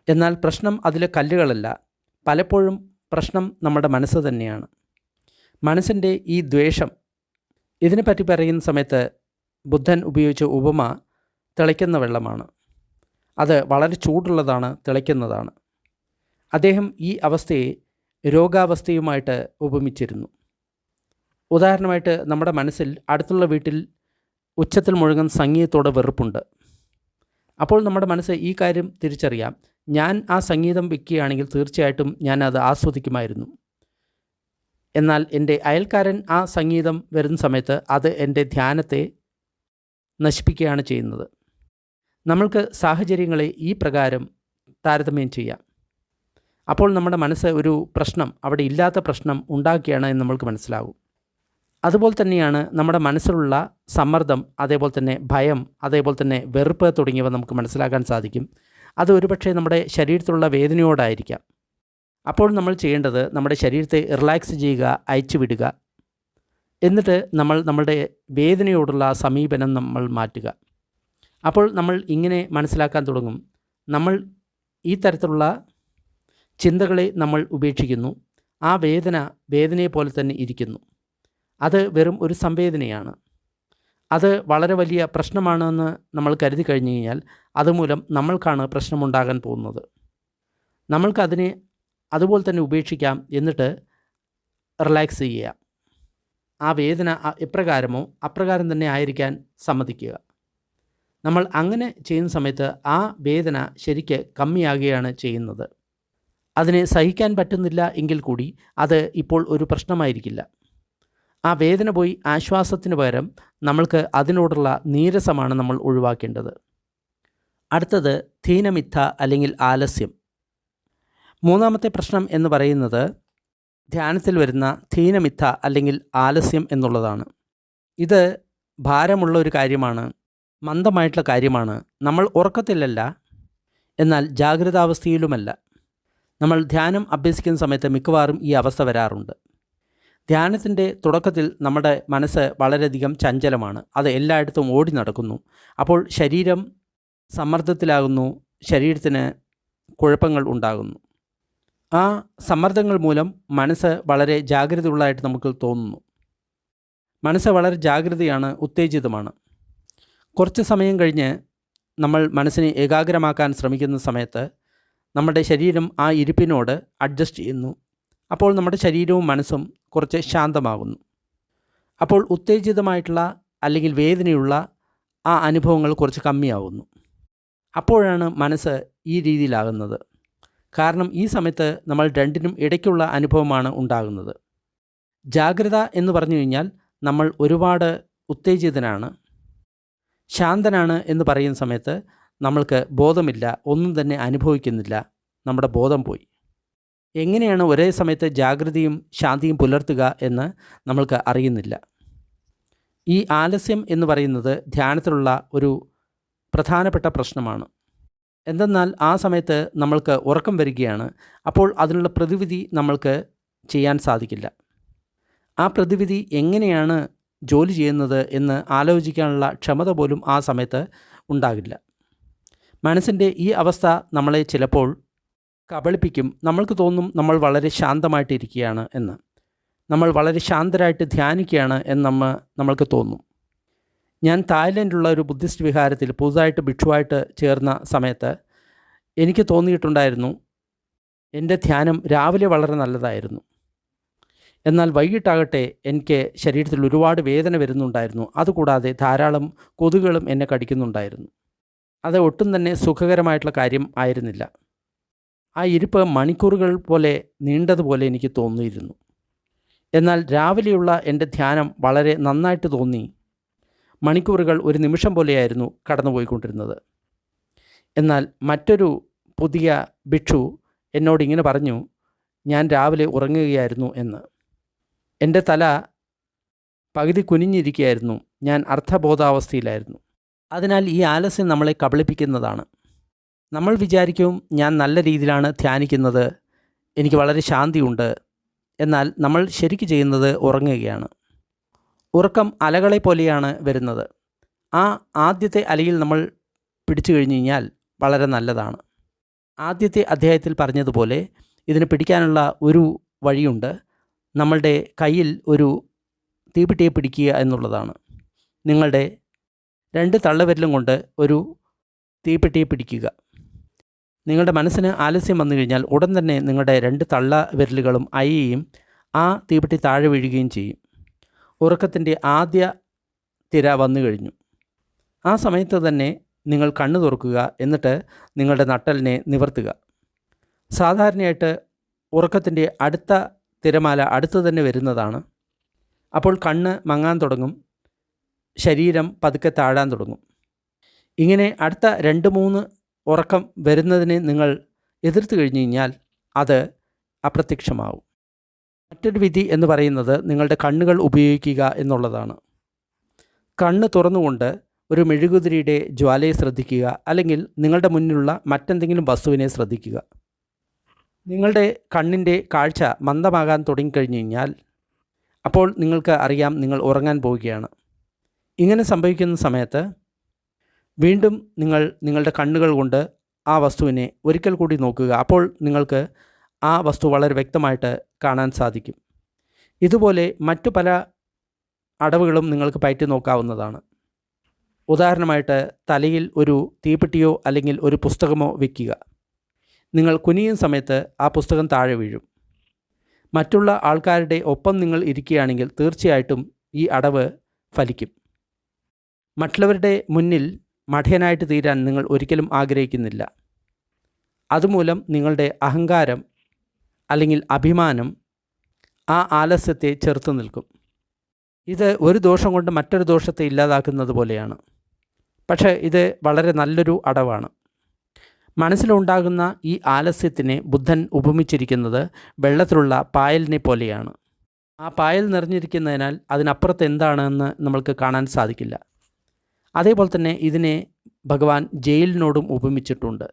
എന്നാൽ പ്രശ്നം അതിലെ കല്ലുകളല്ല. പലപ്പോഴും പ്രശ്നം നമ്മുടെ മനസ്സ് തന്നെയാണ്. മനസ്സിൻ്റെ ഈ ദ്വേഷം, ഇതിനെപ്പറ്റി പറയുന്ന സമയത്ത് ബുദ്ധൻ ഉപയോഗിച്ച ഉപമ തിളയ്ക്കുന്ന വെള്ളമാണ്. അത് വളരെ ചൂടുള്ളതാണ്, തിളയ്ക്കുന്നതാണ്. അദ്ദേഹം ഈ അവസ്ഥയെ രോഗാവസ്ഥയുമായിട്ട് ഉപമിച്ചിരുന്നു. ഉദാഹരണമായിട്ട് നമ്മുടെ മനസ്സിൽ അടുത്തുള്ള വീട്ടിൽ ഉച്ചത്തിൽ മുഴങ്ങുന്ന സംഗീതത്തോടെ വെറുപ്പുണ്ട്. അപ്പോൾ നമ്മുടെ മനസ്സ് ഈ കാര്യം തിരിച്ചറിയാം: ഞാൻ ആ സംഗീതം വെക്കുകയാണെങ്കിൽ തീർച്ചയായിട്ടും ഞാനത് ആസ്വദിക്കുമായിരുന്നു. എന്നാൽ എൻ്റെ അയൽക്കാരൻ ആ സംഗീതം വരുന്ന സമയത്ത് അത് എൻ്റെ ധ്യാനത്തെ നശിപ്പിക്കുകയാണ് ചെയ്യുന്നത്. നമ്മൾക്ക് സാഹചര്യങ്ങളെ ഈ പ്രകാരം താരതമ്യം ചെയ്യാം. അപ്പോൾ നമ്മുടെ മനസ്സ് ഒരു പ്രശ്നം, അവിടെ ഇല്ലാത്ത പ്രശ്നം ഉണ്ടാക്കുകയാണ് എന്ന് നമ്മൾക്ക് മനസ്സിലാകും. അതുപോലെ തന്നെയാണ് നമ്മുടെ മനസ്സിലുള്ള സമ്മർദ്ദം, അതേപോലെ തന്നെ ഭയം, അതേപോലെ തന്നെ വെറുപ്പ് തുടങ്ങിയവ നമുക്ക് മനസ്സിലാക്കാൻ സാധിക്കും. അത് ഒരുപക്ഷെ നമ്മുടെ ശരീരത്തിലുള്ള വേദനയോടായിരിക്കാം. അപ്പോൾ നമ്മൾ ചെയ്യേണ്ടത് നമ്മുടെ ശരീരത്തെ റിലാക്സ് ചെയ്യുക, അയച്ചു വിടുക. എന്നിട്ട് നമ്മളുടെ വേദനയോടുള്ള സമീപനം നമ്മൾ മാറ്റുക. അപ്പോൾ നമ്മൾ ഇങ്ങനെ മനസ്സിലാക്കാൻ തുടങ്ങും, നമ്മൾ ഈ തരത്തിലുള്ള ചിന്തകളെ നമ്മൾ ഉപേക്ഷിക്കുന്നു. ആ വേദനയെ പോലെ തന്നെ ഇരിക്കുന്നു. അത് വെറും ഒരു സംവേദനയാണ്. അത് വളരെ വലിയ പ്രശ്നമാണെന്ന് നമ്മൾ കരുതി കഴിഞ്ഞു കഴിഞ്ഞാൽ അതുമൂലം നമ്മൾക്കാണ് പ്രശ്നമുണ്ടാകാൻ പോകുന്നത്. നമ്മൾക്കതിനെ അതുപോലെ തന്നെ ഉപേക്ഷിക്കാം. എന്നിട്ട് റിലാക്സ് ചെയ്യുക. ആ വേദന എപ്രകാരമോ അപ്രകാരം തന്നെ ആയിരിക്കാൻ സമ്മതിക്കുക. നമ്മൾ അങ്ങനെ ചെയ്യുന്ന സമയത്ത് ആ വേദന ശരിക്ക് കമ്മിയാകുകയാണ് ചെയ്യുന്നത്. അതിനെ സഹിക്കാൻ പറ്റുന്നില്ല എങ്കിൽ കൂടി അത് ഇപ്പോൾ ഒരു പ്രശ്നമായിരിക്കില്ല. ആ വേദന പോയി ആശ്വാസത്തിന് പകരം നമ്മൾക്ക് അതിനോടുള്ള നീരസമാണ് നമ്മൾ ഒഴിവാക്കേണ്ടത്. അടുത്തത് ധീനമിഥ അല്ലെങ്കിൽ ആലസ്യം. മൂന്നാമത്തെ പ്രശ്നം എന്ന് പറയുന്നത് ധ്യാനത്തിൽ വരുന്ന ധീനമിഥ അല്ലെങ്കിൽ ആലസ്യം എന്നുള്ളതാണ്. ഇത് ഭാരമുള്ള ഒരു കാര്യമാണ്, മന്ദമായിട്ടുള്ള കാര്യമാണ്. നമ്മൾ ഉറക്കത്തിലല്ല, എന്നാൽ ജാഗ്രതാവസ്ഥയിലുമല്ല. നമ്മൾ ധ്യാനം അഭ്യസിക്കുന്ന സമയത്ത് മിക്കവാറും ഈ അവസ്ഥ വരാറുണ്ട്. ധ്യാനത്തിൻ്റെ തുടക്കത്തിൽ നമ്മുടെ മനസ്സ് വളരെയധികം ചഞ്ചലമാണ്. അത് എല്ലായിടത്തും ഓടി നടക്കുന്നു. അപ്പോൾ ശരീരം സമ്മർദ്ദത്തിലാകുന്നു, ശരീരത്തിന് കുഴപ്പങ്ങൾ ഉണ്ടാകുന്നു. ആ സമ്മർദ്ദങ്ങൾ മൂലം മനസ്സ് വളരെ ജാഗ്രതയുള്ളതായിട്ട് നമുക്ക് തോന്നുന്നു. മനസ്സ് വളരെ ജാഗ്രതയാണ്, ഉത്തേജിതമാണ്. കുറച്ച് സമയം കഴിഞ്ഞ് നമ്മൾ മനസ്സിനെ ഏകാഗ്രമാക്കാൻ ശ്രമിക്കുന്ന സമയത്ത് നമ്മുടെ ശരീരം ആ ഇരിപ്പിനോട് അഡ്ജസ്റ്റ് ചെയ്യുന്നു. അപ്പോൾ നമ്മുടെ ശരീരവും മനസ്സും കുറച്ച് ശാന്തമാകുന്നു. അപ്പോൾ ഉത്തേജിതമായിട്ടുള്ള അല്ലെങ്കിൽ വേദനയുള്ള ആ അനുഭവങ്ങൾ കുറച്ച് കമ്മിയാവുന്നു. അപ്പോഴാണ് മനസ്സ് ഈ രീതിയിലാകുന്നത്. കാരണം ഈ സമയത്ത് നമ്മൾ രണ്ടിനും ഇടയ്ക്കുള്ള അനുഭവമാണ് ഉണ്ടാകുന്നത്. ജാഗ്രത എന്ന് പറഞ്ഞു കഴിഞ്ഞാൽ നമ്മൾ ഒരുപാട് ഉത്തേജിതനാണ്. ശാന്തനാണ് എന്ന് പറയുന്ന സമയത്ത് നമ്മൾക്ക് ബോധമില്ല, ഒന്നും തന്നെ അനുഭവിക്കുന്നില്ല, നമ്മുടെ ബോധം പോയി. എങ്ങനെയാണ് ഒരേ സമയത്ത് ജാഗ്രതയും ശാന്തിയും പുലർത്തുക എന്ന് നമ്മൾക്ക് അറിയുന്നില്ല. ഈ ആലസ്യം എന്ന് പറയുന്നത് ധ്യാനത്തിലുള്ള ഒരു പ്രധാനപ്പെട്ട പ്രശ്നമാണ്. എന്തെന്നാൽ ആ സമയത്ത് നമ്മൾക്ക് ഉറക്കം വരികയാണ്. അപ്പോൾ അതിനുള്ള പ്രതിവിധി നമ്മൾക്ക് ചെയ്യാൻ സാധിക്കില്ല. ആ പ്രതിവിധി എങ്ങനെയാണ് ജോലി ചെയ്യുന്നത് എന്ന് ആലോചിക്കാനുള്ള ക്ഷമത പോലും ആ സമയത്ത് ഉണ്ടാകില്ല. മനസ്സിൻ്റെ ഈ അവസ്ഥ നമ്മളെ ചിലപ്പോൾ കബളിപ്പിക്കും. നമ്മൾക്ക് തോന്നും നമ്മൾ വളരെ ശാന്തമായിട്ടിരിക്കുകയാണ് എന്ന്, നമ്മൾ വളരെ ശാന്തരായിട്ട് ധ്യാനിക്കുകയാണ് എന്ന് നമ്മൾക്ക് തോന്നും. ഞാൻ തായ്ലൻഡിലുള്ള ഒരു ബുദ്ധിസ്റ്റ് വിഹാരത്തിൽ പുതുതായിട്ട് ഭിക്ഷുവായിട്ട് ചേർന്ന സമയത്ത് എനിക്ക് തോന്നിയിട്ടുണ്ടായിരുന്നു, എൻ്റെ ധ്യാനം രാവിലെ വളരെ നല്ലതായിരുന്നു, എന്നാൽ വൈകിട്ടാകട്ടെ എനിക്ക് ശരീരത്തിൽ ഒരുപാട് വേദന വരുന്നുണ്ടായിരുന്നു. അതുകൂടാതെ ധാരാളം കൊതുകുകളും എന്നെ കടിക്കുന്നുണ്ടായിരുന്നു. അത് ഒട്ടും തന്നെ സുഖകരമായിട്ടുള്ള കാര്യം ആയിരുന്നില്ല. ആ ഇരിപ്പ് മണിക്കൂറുകൾ പോലെ നീണ്ടതുപോലെ എനിക്ക് തോന്നിയിരുന്നു. എന്നാൽ രാവിലെയുള്ള എൻ്റെ ധ്യാനം വളരെ നന്നായിട്ട് തോന്നി. മണിക്കൂറുകൾ ഒരു നിമിഷം പോലെയായിരുന്നു കടന്നുപോയിക്കൊണ്ടിരുന്നത്. എന്നാൽ മറ്റൊരു പുതിയ ഭിക്ഷു എന്നോട് ഇങ്ങനെ പറഞ്ഞു, ഞാൻ രാവിലെ ഉറങ്ങുകയായിരുന്നു എന്ന്. എൻ്റെ തല പകുതി കുനിഞ്ഞിരിക്കുകയായിരുന്നു, ഞാൻ അർത്ഥബോധാവസ്ഥയിലായിരുന്നു. അതിനാൽ ഈ ആലസ്യം നമ്മളെ കബളിപ്പിക്കുന്നതാണ്. നമ്മൾ വിചാരിക്കും ഞാൻ നല്ല രീതിയിലാണ് ധ്യാനിക്കുന്നത്, എനിക്ക് വളരെ ശാന്തിയുണ്ട്. എന്നാൽ നമ്മൾ ശരിക്ക് ചെയ്യുന്നത് ഉറങ്ങുകയാണ്. ഉറക്കം അലകളെ പോലെയാണ് വരുന്നത്. ആ ആദ്യത്തെ അലയിൽ നമ്മൾ പിടിച്ചു കഴിഞ്ഞു കഴിഞ്ഞാൽ വളരെ നല്ലതാണ്. ആദ്യത്തെ അധ്യായത്തിൽ പറഞ്ഞതുപോലെ ഇതിന് പിടിക്കാനുള്ള ഒരു വഴിയുണ്ട്. നമ്മളുടെ കയ്യിൽ ഒരു തീപ്പെട്ടിയെ പിടിക്കുക എന്നുള്ളതാണ്. നിങ്ങളുടെ 2 തള്ളവിരലും കൊണ്ട് ഒരു തീപ്പെട്ടിയെ പിടിക്കുക. നിങ്ങളുടെ മനസ്സിന് ആലസ്യം വന്നു കഴിഞ്ഞാൽ ഉടൻ തന്നെ നിങ്ങളുടെ 2 തള്ളവിരലുകളും അയയുകയും ആ തീപ്പെട്ടി താഴെ വീഴുകയും ചെയ്യും. ഉറക്കത്തിൻ്റെ ആദ്യ തിര വന്നു കഴിഞ്ഞു. ആ സമയത്ത് തന്നെ നിങ്ങൾ കണ്ണ് തുറക്കുക. എന്നിട്ട് നിങ്ങളുടെ നട്ടെല്ലിനെ നിവർത്തുക. സാധാരണയായിട്ട് ഉറക്കത്തിൻ്റെ അടുത്ത തിരമാല അടുത്ത് തന്നെ വരുന്നതാണ്. അപ്പോൾ കണ്ണ് മങ്ങാൻ തുടങ്ങും, ശരീരം പതുക്കെ താഴാൻ തുടങ്ങും. ഇങ്ങനെ അടുത്ത 2-3 ഉറക്കം വരുന്നതിനെ നിങ്ങൾ എതിർത്ത് കഴിഞ്ഞ് കഴിഞ്ഞാൽ അത് അപ്രത്യക്ഷമാവും. മറ്റൊരു വിധി എന്ന് പറയുന്നത് നിങ്ങളുടെ കണ്ണുകൾ ഉപയോഗിക്കുക എന്നുള്ളതാണ്. കണ്ണ് തുറന്നുകൊണ്ട് ഒരു മെഴുകുതിരിയുടെ ജ്വാലയെ ശ്രദ്ധിക്കുക, അല്ലെങ്കിൽ നിങ്ങളുടെ മുന്നിലുള്ള മറ്റെന്തെങ്കിലും വസ്തുവിനെ ശ്രദ്ധിക്കുക. നിങ്ങളുടെ കണ്ണിൻ്റെ കാഴ്ച മന്ദമാകാൻ തുടങ്ങിക്കഴിഞ്ഞ് കഴിഞ്ഞാൽ അപ്പോൾ നിങ്ങൾക്ക് അറിയാം നിങ്ങൾ ഉറങ്ങാൻ പോവുകയാണ്. ഇങ്ങനെ സംഭവിക്കുന്ന സമയത്ത് വീണ്ടും നിങ്ങൾ നിങ്ങളുടെ കണ്ണുകൾ കൊണ്ട് ആ വസ്തുവിനെ ഒരിക്കൽ കൂടി നോക്കുക. അപ്പോൾ നിങ്ങൾക്ക് ആ വസ്തു വളരെ വ്യക്തമായിട്ട് കാണാൻ സാധിക്കും. ഇതുപോലെ മറ്റു പല അടവുകളും നിങ്ങൾക്ക് പയറ്റി നോക്കാവുന്നതാണ്. ഉദാഹരണമായിട്ട് തലയിൽ ഒരു തീപ്പെട്ടിയോ അല്ലെങ്കിൽ ഒരു പുസ്തകമോ വയ്ക്കുക. നിങ്ങൾ കുനിയും സമയത്ത് ആ പുസ്തകം താഴെ വീഴും. മറ്റുള്ള ആൾക്കാരുടെ ഒപ്പം നിങ്ങൾ ഇരിക്കുകയാണെങ്കിൽ തീർച്ചയായിട്ടും ഈ അടവ് ഫലിക്കും. മറ്റുള്ളവരുടെ മുന്നിൽ മഠയനായിട്ട് തീരാൻ നിങ്ങൾ ഒരിക്കലും ആഗ്രഹിക്കുന്നില്ല. അതുമൂലം നിങ്ങളുടെ അഹങ്കാരം അല്ലെങ്കിൽ അഭിമാനം ആ ആലസ്യത്തെ ചെറുത്തു നിൽക്കും. ഇത് ഒരു ദോഷം കൊണ്ട് മറ്റൊരു ദോഷത്തെ ഇല്ലാതാക്കുന്നത് പോലെയാണ്. പക്ഷേ ഇത് വളരെ നല്ലൊരു അടവാണ്. മനസ്സിലുണ്ടാകുന്ന ഈ ആലസ്യത്തിനെ ബുദ്ധൻ ഉപമിച്ചിരിക്കുന്നത് വെള്ളത്തിലുള്ള പായലിനെ പോലെയാണ്. ആ പായൽ നിറഞ്ഞിരിക്കുന്നതിനാൽ അതിനപ്പുറത്ത് എന്താണെന്ന് നമ്മൾക്ക് കാണാൻ സാധിക്കില്ല. അതേപോലെ തന്നെ ഇതിനെ ഭഗവാൻ ജയിലിനോടും ഉപമിച്ചിട്ടുണ്ട്.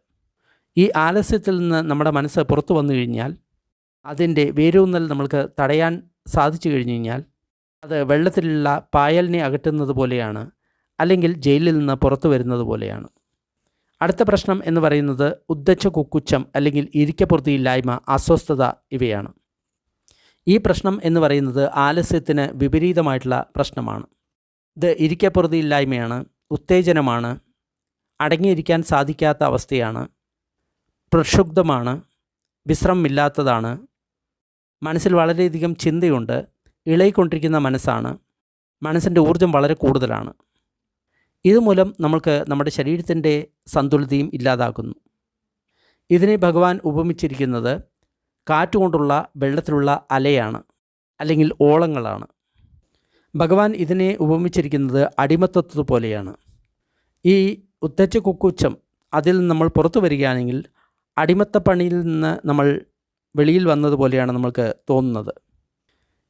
ഈ ആലസ്യത്തിൽ നിന്ന് നമ്മുടെ മനസ്സ് പുറത്തു വന്നു കഴിഞ്ഞാൽ, അതിൻ്റെ വേരൂന്നൽ നമ്മൾക്ക് തടയാൻ സാധിച്ചു കഴിഞ്ഞു കഴിഞ്ഞാൽ അത് വെള്ളത്തിലുള്ള പായലിനെ അകറ്റുന്നത് പോലെയാണ്, അല്ലെങ്കിൽ ജയിലിൽ നിന്ന് പുറത്തു വരുന്നത് പോലെയാണ്. അടുത്ത പ്രശ്നം എന്ന് പറയുന്നത് ഉദ്ദച്ച കുക്കുച്ചം അല്ലെങ്കിൽ ഇരിക്കപ്പുറത്തിയില്ലായ്മ, അസ്വസ്ഥത ഇവയാണ്. ഈ പ്രശ്നം എന്ന് പറയുന്നത് ആലസ്യത്തിന് വിപരീതമായിട്ടുള്ള പ്രശ്നമാണ്. ഇത് ഇരിക്കപ്പുറത്തിയില്ലായ്മയാണ്, ഉത്തേജനമാണ്, അടങ്ങിയിരിക്കാൻ സാധിക്കാത്ത അവസ്ഥയാണ്, പ്രക്ഷുബ്ധമാണ്, വിശ്രമമില്ലാത്തതാണ്, മനസ്സിൽ വളരെയധികം ചിന്തയുണ്ട്, ഇളകിക്കൊണ്ടിരിക്കുന്ന മനസ്സാണ്, മനസ്സിൻ്റെ ഊർജം വളരെ കൂടുതലാണ്. ഇതുമൂലം നമ്മൾക്ക് നമ്മുടെ ശരീരത്തിൻ്റെ സന്തുലിതയും ഇല്ലാതാക്കുന്നു. ഇതിനെ ഭഗവാൻ ഉപമിച്ചിരിക്കുന്നത് കാറ്റുകൊണ്ടുള്ള വെള്ളത്തിലുള്ള അലയാണ്, അല്ലെങ്കിൽ ഓളങ്ങളാണ്. ഭഗവാൻ ഇതിനെ ഉപമിച്ചിരിക്കുന്നത് അടിമത്തത്വ പോലെയാണ്. ഈ ഉദ്ദച്ച കുക്കുച്ചം അതിൽ നിന്ന് നമ്മൾ പുറത്തു വരികയാണെങ്കിൽ അടിമത്തപ്പണിയിൽ നിന്ന് നമ്മൾ വെളിയിൽ വന്നതുപോലെയാണ് നമ്മൾക്ക് തോന്നുന്നത്.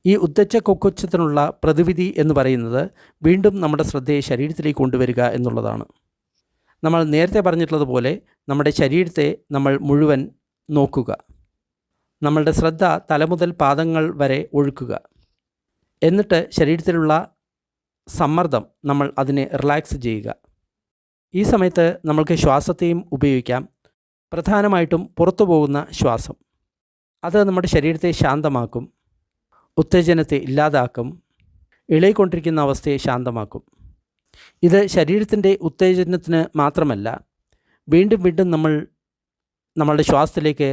ഈ ഉദ്ദച്ച കുക്കുച്ചത്തിനുള്ള പ്രതിവിധി എന്ന് പറയുന്നത് വീണ്ടും നമ്മുടെ ശ്രദ്ധയെ ശരീരത്തിലേക്ക് കൊണ്ടുവരിക എന്നുള്ളതാണ്. നമ്മൾ നേരത്തെ പറഞ്ഞിട്ടുള്ളതുപോലെ നമ്മുടെ ശരീരത്തെ നമ്മൾ മുഴുവൻ നോക്കുക. നമ്മളുടെ ശ്രദ്ധ തലമുതൽ പാദങ്ങൾ വരെ ഒഴുക്കുക. എന്നിട്ട് ശരീരത്തിലുള്ള സമ്മർദ്ദം നമ്മൾ അതിനെ റിലാക്സ് ചെയ്യുക. ഈ സമയത്ത് നമ്മൾക്ക് ശ്വാസത്തെയും ഉപയോഗിക്കാം. പ്രധാനമായിട്ടും പുറത്തു പോകുന്ന ശ്വാസം. അത് നമ്മുടെ ശരീരത്തെ ശാന്തമാക്കും, ഉത്തേജനത്തെ ഇല്ലാതാക്കും, ഇളകിക്കൊണ്ടിരിക്കുന്ന അവസ്ഥയെ ശാന്തമാക്കും. ഇത് ശരീരത്തിൻ്റെ ഉത്തേജനത്തിന് മാത്രമല്ല, വീണ്ടും വീണ്ടും നമ്മളുടെ ശ്വാസത്തിലേക്ക്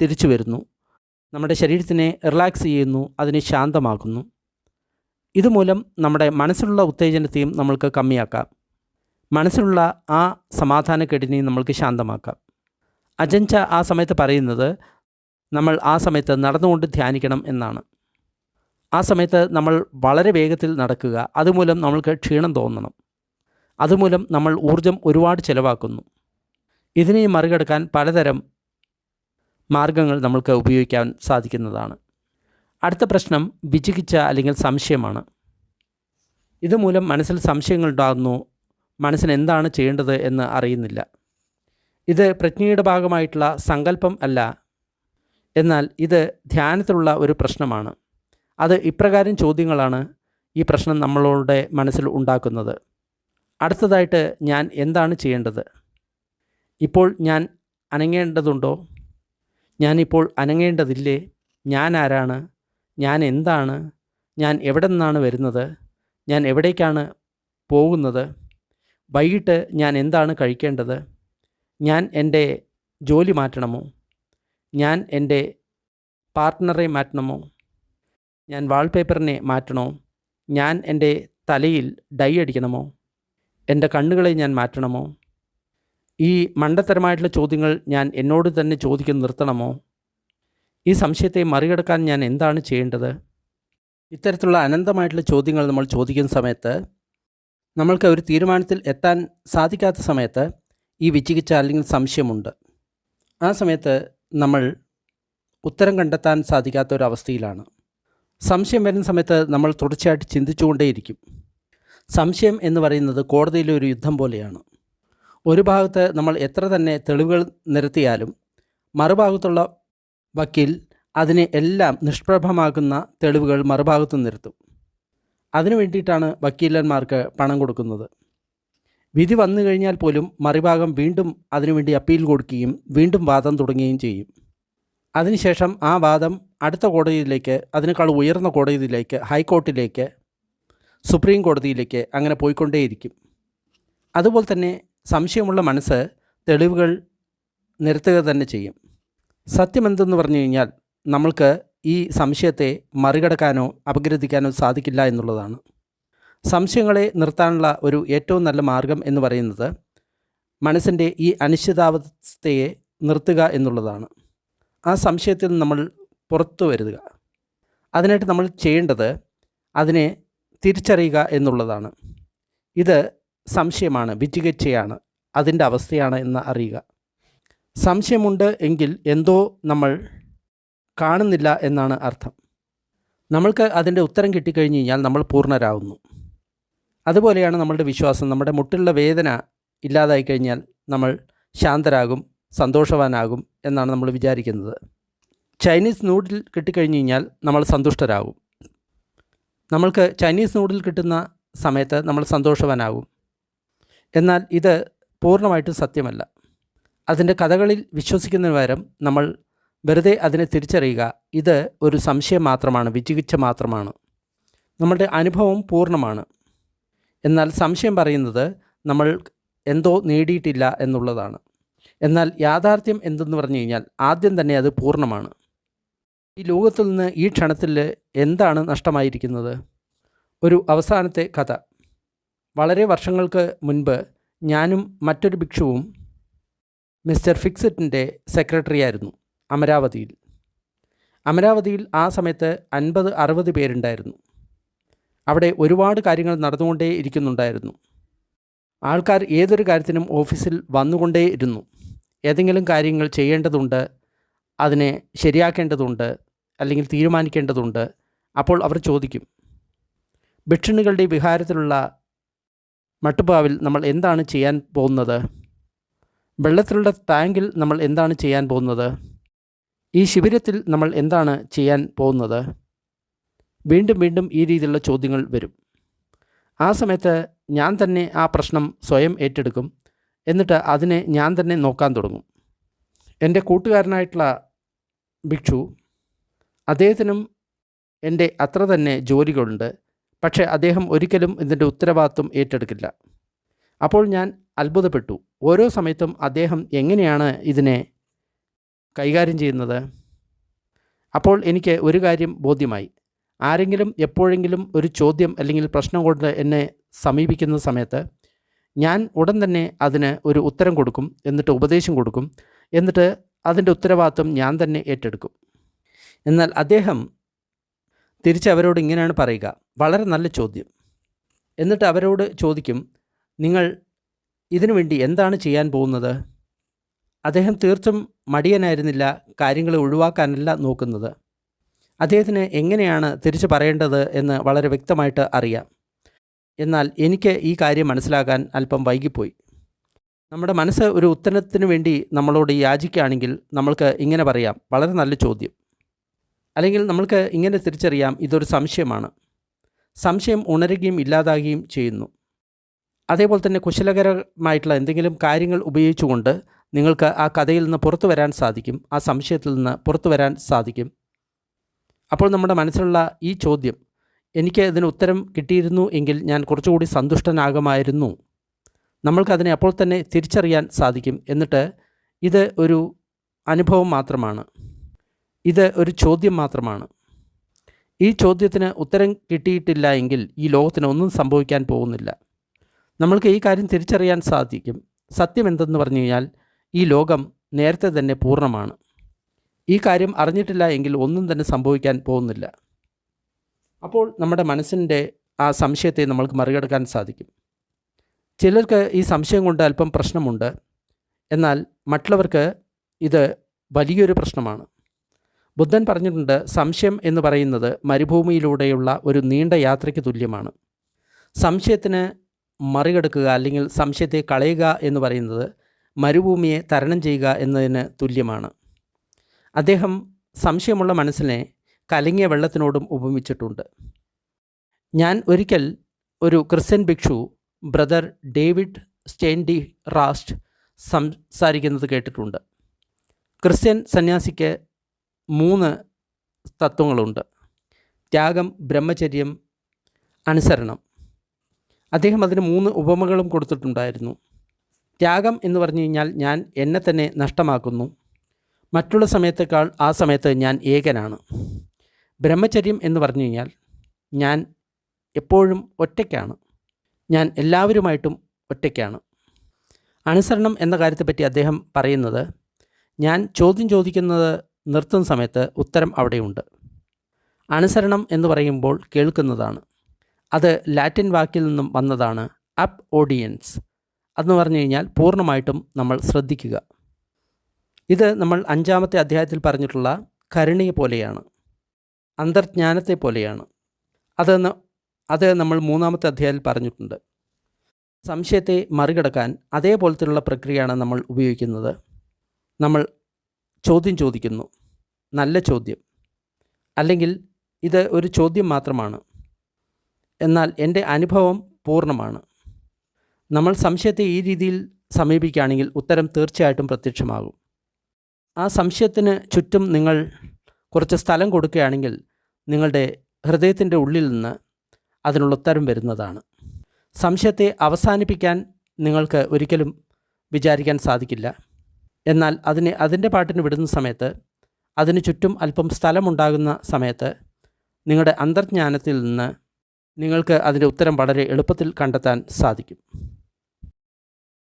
തിരിച്ചു വരുന്നു, നമ്മുടെ ശരീരത്തിനെ റിലാക്സ് ചെയ്യുന്നു, അതിനെ ശാന്തമാക്കുന്നു. ഇതുമൂലം നമ്മുടെ മനസ്സിലുള്ള ഉത്തേജനത്തെയും നമ്മൾക്ക് കമ്മിയാക്കാം. മനസ്സിലുള്ള ആ സമാധാനക്കേടിനെയും നമ്മൾക്ക് ശാന്തമാക്കാം. അജഞ്ച ആ സമയത്ത് പറയുന്നത് നമ്മൾ ആ സമയത്ത് നടന്നുകൊണ്ട് ധ്യാനിക്കണം എന്നാണ്. ആ സമയത്ത് നമ്മൾ വളരെ വേഗത്തിൽ നടക്കുക. അതുമൂലം നമ്മൾക്ക് ക്ഷീണം തോന്നണം. അതുമൂലം നമ്മൾ ഊർജം ഒരുപാട് ചിലവാക്കുന്നു. ഇതിനെ മറികടക്കാൻ പലതരം മാർഗങ്ങൾ നമ്മൾക്ക് ഉപയോഗിക്കാൻ സാധിക്കുന്നതാണ്. അടുത്ത പ്രശ്നം വിചികിച്ച അല്ലെങ്കിൽ സംശയമാണ്. ഇതുമൂലം മനസ്സിൽ സംശയങ്ങളുണ്ടാകുന്നു. മനസ്സിന് എന്താണ് ചെയ്യേണ്ടത് എന്ന് അറിയുന്നില്ല. ഇത് പ്രജ്ഞയുടെ ഭാഗമായിട്ടുള്ള സങ്കല്പം അല്ല, എന്നാൽ ഇത് ധ്യാനത്തിലുള്ള ഒരു പ്രശ്നമാണ്. അത് ഇപ്രകാരം ചോദ്യങ്ങളാണ് ഈ പ്രശ്നം നമ്മളുടെ മനസ്സിൽ ഉണ്ടാക്കുന്നത്. അടുത്തതായിട്ട് ഞാൻ എന്താണ് ചെയ്യേണ്ടത്? ഇപ്പോൾ ഞാൻ അനങ്ങേണ്ടതുണ്ടോ? ഞാനിപ്പോൾ അനങ്ങേണ്ടതില്ലേ? ഞാൻ ആരാണ്? ഞാൻ എന്താണ്? ഞാൻ എവിടെ നിന്നാണ് വരുന്നത്? ഞാൻ എവിടേക്കാണ് പോകുന്നത്? വൈകിട്ട് ഞാൻ എന്താണ് കഴിക്കേണ്ടത്? ഞാൻ എൻ്റെ ജോലി മാറ്റണമോ? ഞാൻ എൻ്റെ പാർട്ട്ണറെ മാറ്റണമോ? ഞാൻ വാൾപേപ്പറിനെ മാറ്റണോ? ഞാൻ എൻ്റെ തലയിൽ ഡൈ അടിക്കണമോ? എൻ്റെ കണ്ണുകളെ ഞാൻ മാറ്റണമോ? ഈ മണ്ടത്തരമായിട്ടുള്ള ചോദ്യങ്ങൾ ഞാൻ എന്നോട് തന്നെ ചോദിക്കാൻ നിർത്തണമോ? ഈ സംശയത്തെ മറികടക്കാൻ ഞാൻ എന്താണ് ചെയ്യേണ്ടത്? ഇത്തരത്തിലുള്ള അനന്തമായിട്ടുള്ള ചോദ്യങ്ങൾ നമ്മൾ ചോദിക്കുന്ന സമയത്ത് നമ്മൾക്ക് ഒരു തീരുമാനത്തിൽ എത്താൻ സാധിക്കാത്ത സമയത്ത് ഈ വിചികിത്സ അല്ലെങ്കിൽ സംശയമുണ്ട്. ആ സമയത്ത് നമ്മൾ ഉത്തരം കണ്ടെത്താൻ സാധിക്കാത്ത ഒരു അവസ്ഥയിലാണ്. സംശയം വരുന്ന സമയത്ത് നമ്മൾ തുടർച്ചയായിട്ട് ചിന്തിച്ചുകൊണ്ടേയിരിക്കും. സംശയം എന്ന് പറയുന്നത് കോടതിയിലെ ഒരു യുദ്ധം പോലെയാണ്. ഒരു ഭാഗത്ത് നമ്മൾ എത്ര തന്നെ തെളിവുകൾ നിരത്തിയാലും മറുഭാഗത്തുള്ള വക്കീൽ അതിനെ എല്ലാം നിഷ്പ്രഭമാക്കുന്ന തെളിവുകൾ മറുഭാഗത്ത് നിരത്തും. അതിനു വേണ്ടിയിട്ടാണ് വക്കീലന്മാർക്ക് പണം കൊടുക്കുന്നത്. വിധി വന്നു കഴിഞ്ഞാൽ പോലും മറുഭാഗം വീണ്ടും അതിനുവേണ്ടി അപ്പീൽ കൊടുക്കുകയും വീണ്ടും വാദം തുടങ്ങുകയും ചെയ്യും. അതിനുശേഷം ആ വാദം അടുത്ത കോടതിയിലേക്ക്, അതിനേക്കാൾ ഉയർന്ന കോടതിയിലേക്ക്, ഹൈക്കോർട്ടിലേക്ക്, സുപ്രീം കോടതിയിലേക്ക് അങ്ങനെ പോയിക്കൊണ്ടേയിരിക്കും. അതുപോലെ തന്നെ സംശയമുള്ള മനസ്സ് തെളിവുകൾ നിരത്തുക തന്നെ ചെയ്യും. സത്യമെന്തെന്ന് പറഞ്ഞു കഴിഞ്ഞാൽ നമ്മൾക്ക് ഈ സംശയത്തെ മറികടക്കാനോ അപഗ്രഥിക്കാനോ സാധിക്കില്ല എന്നുള്ളതാണ്. സംശയങ്ങളെ നിർത്താനുള്ള ഒരു ഏറ്റവും നല്ല മാർഗം എന്ന് പറയുന്നത് മനസ്സിൻ്റെ ഈ അനിശ്ചിതാവസ്ഥയെ നിർത്തുക എന്നുള്ളതാണ്. ആ സംശയത്തിൽ നിന്ന് നമ്മൾ പുറത്തു വരിക. അതിനായിട്ട് നമ്മൾ ചെയ്യേണ്ടത് അതിനെ തിരിച്ചറിയുക എന്നുള്ളതാണ്. ഇത് സംശയമാണ്, വിചികിത്സയാണ്, അതിൻ്റെ അവസ്ഥയാണ് എന്ന് അറിയുക. സംശയമുണ്ട് എങ്കിൽ എന്തോ നമ്മൾ കാണുന്നില്ല എന്നാണ് അർത്ഥം. നമ്മൾക്ക് അതിൻ്റെ ഉത്തരം കിട്ടിക്കഴിഞ്ഞ് കഴിഞ്ഞാൽ നമ്മൾ പൂർണ്ണരാകുന്നു. അതുപോലെയാണ് നമ്മളുടെ വിശ്വാസം. നമ്മുടെ മുട്ടിലുള്ള വേദന ഇല്ലാതായി കഴിഞ്ഞാൽ നമ്മൾ ശാന്തരാകും, സന്തോഷവാനാകും എന്നാണ് നമ്മൾ വിചാരിക്കുന്നത്. ചൈനീസ് നൂഡിൽ കിട്ടിക്കഴിഞ്ഞ് കഴിഞ്ഞാൽ നമ്മൾ സന്തുഷ്ടരാകും. നമ്മൾക്ക് ചൈനീസ് നൂഡിൽ കിട്ടുന്ന സമയത്ത് നമ്മൾ സന്തോഷവാനാകും. എന്നാൽ ഇത് പൂർണ്ണമായിട്ടും സത്യമല്ല. അതിൻ്റെ കഥകളിൽ വിശ്വസിക്കുന്നതിന് പകരം നമ്മൾ വെറുതെ അതിനെ തിരിച്ചറിയുക. ഇത് ഒരു സംശയം മാത്രമാണ്, വിചികിത്സ മാത്രമാണ്. നമ്മളുടെ അനുഭവം പൂർണ്ണമാണ്. എന്നാൽ സംശയം പറയുന്നത് നമ്മൾ എന്തോ നേടിയിട്ടില്ല എന്നുള്ളതാണ്. എന്നാൽ യാഥാർത്ഥ്യം എന്തെന്ന് പറഞ്ഞു കഴിഞ്ഞാൽ ആദ്യം തന്നെ അത് പൂർണ്ണമാണ്. ഈ ലോകത്തിൽ നിന്ന് ഈ ക്ഷണത്തിൽ എന്താണ് നഷ്ടമായിരിക്കുന്നത്? ഒരു അവസാനത്തെ കഥ. വളരെ വർഷങ്ങൾക്ക് മുൻപ് ഞാനും മറ്റൊരു ഭിക്ഷുവും മിസ്റ്റർ ഫിക്സിറ്റിൻ്റെ സെക്രട്ടറി ആയിരുന്നു അമരാവതിയിൽ. അമരാവതിയിൽ ആ സമയത്ത് 50-60 പേരുണ്ടായിരുന്നു. അവിടെ ഒരുപാട് കാര്യങ്ങൾ നടന്നുകൊണ്ടേ ഇരിക്കുന്നുണ്ടായിരുന്നു. ആൾക്കാർ ഏതൊരു കാര്യത്തിനും ഓഫീസിൽ വന്നുകൊണ്ടേ ഇരുന്നു. ഏതെങ്കിലും കാര്യങ്ങൾ ചെയ്യേണ്ടതുണ്ട്, അതിനെ ശരിയാക്കേണ്ടതുണ്ട്, അല്ലെങ്കിൽ തീരുമാനിക്കേണ്ടതുണ്ട്. അപ്പോൾ അവർ ചോദിക്കും, ഭിക്ഷുണികളുടെ വിഹാരത്തിലുള്ള മട്ടുപ്പാവിൽ നമ്മൾ എന്താണ് ചെയ്യാൻ പോകുന്നത്? വെള്ളത്തിലുള്ള ടാങ്കിൽ നമ്മൾ എന്താണ് ചെയ്യാൻ പോകുന്നത്? ഈ ശിബിരത്തിൽ നമ്മൾ എന്താണ് ചെയ്യാൻ പോകുന്നത്? വീണ്ടും വീണ്ടും ഈ രീതിയിലുള്ള ചോദ്യങ്ങൾ വരും. ആ സമയത്ത് ഞാൻ തന്നെ ആ പ്രശ്നം സ്വയം ഏറ്റെടുക്കും. എന്നിട്ട് അതിനെ ഞാൻ തന്നെ നോക്കാൻ തുടങ്ങും. എൻ്റെ കൂട്ടുകാരനായിട്ടുള്ള ഭിക്ഷു, അദ്ദേഹത്തിനും എൻ്റെ അത്ര തന്നെ ജോലികളുണ്ട്. പക്ഷേ അദ്ദേഹം ഒരിക്കലും ഇതിൻ്റെ ഉത്തരവാദിത്വം ഏറ്റെടുക്കില്ല. അപ്പോൾ ഞാൻ അത്ഭുതപ്പെട്ടു. ഓരോ സമയത്തും അദ്ദേഹം എങ്ങനെയാണ് ഇതിനെ കൈകാര്യം ചെയ്യുന്നത്? അപ്പോൾ എനിക്ക് ഒരു കാര്യം ബോധ്യമായി. ആരെങ്കിലും എപ്പോഴെങ്കിലും ഒരു ചോദ്യം അല്ലെങ്കിൽ പ്രശ്നം കൊണ്ട് എന്നെ സമീപിക്കുന്ന സമയത്ത് ഞാൻ ഉടൻ തന്നെ അതിന് ഒരു ഉത്തരം കൊടുക്കും, എന്നിട്ട് ഉപദേശം കൊടുക്കും, എന്നിട്ട് അതിൻ്റെ ഉത്തരവാദിത്വം ഞാൻ തന്നെ ഏറ്റെടുക്കും. എന്നാൽ അദ്ദേഹം തിരിച്ച് അവരോട് ഇങ്ങനെയാണ് പറയുക, വളരെ നല്ല ചോദ്യം. എന്നിട്ട് അവരോട് ചോദിക്കും, നിങ്ങൾ ഇതിനു വേണ്ടി എന്താണ് ചെയ്യാൻ പോകുന്നത്? അദ്ദേഹം തീർത്തും മടിയനായിരുന്നില്ല, കാര്യങ്ങളെ ഒഴിവാക്കാനല്ല നോക്കുന്നത്. അദ്ദേഹത്തിന് എങ്ങനെയാണ് തിരിച്ചു പറയേണ്ടത് എന്ന് വളരെ വ്യക്തമായിട്ട് അറിയാം. എന്നാൽ എനിക്ക് ഈ കാര്യം മനസ്സിലാക്കാൻ അല്പം വൈകിപ്പോയി. നമ്മുടെ മനസ്സ് ഒരു ഉത്തരത്തിന് വേണ്ടി നമ്മളോട് യാചിക്കുകയാണെങ്കിൽ നമ്മൾക്ക് ഇങ്ങനെ പറയാം, വളരെ നല്ല ചോദ്യം. അല്ലെങ്കിൽ നമ്മൾക്ക് ഇങ്ങനെ തിരിച്ചറിയാം, ഇതൊരു സംശയമാണ്. സംശയം ഉണരുകയും ഇല്ലാതാകുകയും ചെയ്യുന്നു. അതേപോലെ തന്നെ കുശലകരമായിട്ടുള്ള എന്തെങ്കിലും കാര്യങ്ങൾ ഉപയോഗിച്ചുകൊണ്ട് നിങ്ങൾക്ക് ആ കഥയിൽ നിന്ന് പുറത്തു വരാൻ സാധിക്കും, ആ സംശയത്തിൽ നിന്ന് പുറത്തു വരാൻ സാധിക്കും. അപ്പോൾ നമ്മുടെ മനസ്സിലുള്ള ഈ ചോദ്യം, എനിക്ക് ഇതിന് ഉത്തരം കിട്ടിയിരുന്നു എങ്കിൽ ഞാൻ കുറച്ചുകൂടി സന്തുഷ്ടനാകുമായിരുന്നു, നമ്മൾക്കതിനെ അപ്പോൾ തന്നെ തിരിച്ചറിയാൻ സാധിക്കും. എന്നിട്ട് ഇത് ഒരു അനുഭവം മാത്രമാണ്, ഇത് ഒരു ചോദ്യം മാത്രമാണ്. ഈ ചോദ്യത്തിന് ഉത്തരം കിട്ടിയിട്ടില്ല എങ്കിൽ ഈ ലോകത്തിന് ഒന്നും സംഭവിക്കാൻ പോകുന്നില്ല. നമ്മൾക്ക് ഈ കാര്യം തിരിച്ചറിയാൻ സാധിക്കും. സത്യം എന്തെന്ന് പറഞ്ഞു കഴിഞ്ഞാൽ ഈ ലോകം നേരത്തെ തന്നെ പൂർണ്ണമാണ്. ഈ കാര്യം അറിഞ്ഞിട്ടില്ല എങ്കിൽ ഒന്നും തന്നെ സംഭവിക്കാൻ പോകുന്നില്ല. അപ്പോൾ നമ്മുടെ മനസ്സിൻ്റെ ആ സംശയത്തെ നമ്മൾക്ക് മറികടക്കാൻ സാധിക്കും. ചിലർക്ക് ഈ സംശയം കൊണ്ട് അല്പം പ്രശ്നമുണ്ട്, എന്നാൽ മറ്റുള്ളവർക്ക് ഇത് വലിയൊരു പ്രശ്നമാണ്. ബുദ്ധൻ പറഞ്ഞിട്ടുണ്ട്, സംശയം എന്ന് പറയുന്നത് മരുഭൂമിയിലൂടെയുള്ള ഒരു നീണ്ട യാത്രയ്ക്ക് തുല്യമാണ്. സംശയത്തിന് മറികടക്കുക അല്ലെങ്കിൽ സംശയത്തെ കളയുക എന്ന് പറയുന്നത് മരുഭൂമിയെ തരണം ചെയ്യുക എന്നതിന് തുല്യമാണ്. അദ്ദേഹം സംശയമുള്ള മനസ്സിനെ കലങ്ങിയ വെള്ളത്തിനോടും ഉപമിച്ചിട്ടുണ്ട്. ഞാൻ ഒരിക്കൽ ഒരു ക്രിസ്ത്യൻ ഭിക്ഷു ബ്രദർ ഡേവിഡ് സ്റ്റെയിൻഡി റാസ്റ്റ് സംസാരിക്കുന്നത് കേട്ടിട്ടുണ്ട്. ക്രിസ്ത്യൻ സന്യാസിക്ക് 3 തത്വങ്ങളുണ്ട്: ത്യാഗം, ബ്രഹ്മചര്യം, അനുസരണം. അദ്ദേഹം അതിന് 3 ഉപമകളും കൊടുത്തിട്ടുണ്ടായിരുന്നു. ത്യാഗം എന്ന് പറഞ്ഞു കഴിഞ്ഞാൽ ഞാൻ എന്നെ തന്നെ നഷ്ടമാക്കുന്നു, മറ്റുള്ള സമയത്തേക്കാൾ ആ സമയത്ത് ഞാൻ ഏകനാണ്. ബ്രഹ്മചര്യം എന്ന് പറഞ്ഞു കഴിഞ്ഞാൽ ഞാൻ എപ്പോഴും ഒറ്റയ്ക്കാണ്, ഞാൻ എല്ലാവരുമായിട്ടും ഒറ്റയ്ക്കാണ്. അനുസരണം എന്ന കാര്യത്തെപ്പറ്റി അദ്ദേഹം പറയുന്നത്, ഞാൻ ചോദ്യം ചോദിക്കുന്നത് നിർത്തുന്ന സമയത്ത് ഉത്തരം അവിടെയുണ്ട്. അനുസരണം എന്ന് പറയുമ്പോൾ കേൾക്കുന്നതാണ്. അത് ലാറ്റിൻ വാക്കിൽ നിന്നും വന്നതാണ് അബ് ഓഡിയൻസ്. അതെന്ന് പറഞ്ഞു കഴിഞ്ഞാൽ പൂർണ്ണമായിട്ടും നമ്മൾ ശ്രദ്ധിക്കുക. ഇത് നമ്മൾ 5-ാമത്തെ അധ്യായത്തിൽ പറഞ്ഞിട്ടുള്ള കരുണയെ പോലെയാണ്, അന്തർജ്ഞാനത്തെ പോലെയാണ്. അത് നമ്മൾ 3-ാമത്തെ അധ്യായത്തിൽ പറഞ്ഞിട്ടുണ്ട്. സംശയത്തെ മറികടക്കാൻ അതേപോലത്തെയുള്ള പ്രക്രിയയാണ് നമ്മൾ ഉപയോഗിക്കുന്നത്. നമ്മൾ ചോദ്യം ചോദിക്കുന്നു, നല്ല ചോദ്യം, അല്ലെങ്കിൽ ഇത് ഒരു ചോദ്യം മാത്രമാണ്, എന്നാൽ എൻ്റെ അനുഭവം പൂർണ്ണമാണ്. നമ്മൾ സംശയത്തെ ഈ രീതിയിൽ സമീപിക്കുകയാണെങ്കിൽ ഉത്തരം തീർച്ചയായിട്ടും പ്രത്യക്ഷമാകും. ആ സംശയത്തിന് ചുറ്റും നിങ്ങൾ കുറച്ച് സ്ഥലം കൊടുക്കുകയാണെങ്കിൽ നിങ്ങളുടെ ഹൃദയത്തിൻ്റെ ഉള്ളിൽ നിന്ന് അതിനുള്ള ഉത്തരം വരുന്നതാണ്. സംശയത്തെ അവസാനിപ്പിക്കാൻ നിങ്ങൾക്ക് ഒരിക്കലും വിചാരിക്കാൻ സാധിക്കില്ല. എന്നാൽ അതിൻ്റെ പാട്ടിന് വിടുന്ന സമയത്ത്, അതിന് ചുറ്റും അല്പം സ്ഥലമുണ്ടാകുന്ന സമയത്ത് നിങ്ങളുടെ അന്തർജ്ഞാനത്തിൽ നിന്ന് നിങ്ങൾക്ക് അതിൻ്റെ ഉത്തരം വളരെ എളുപ്പത്തിൽ കണ്ടെത്താൻ സാധിക്കും.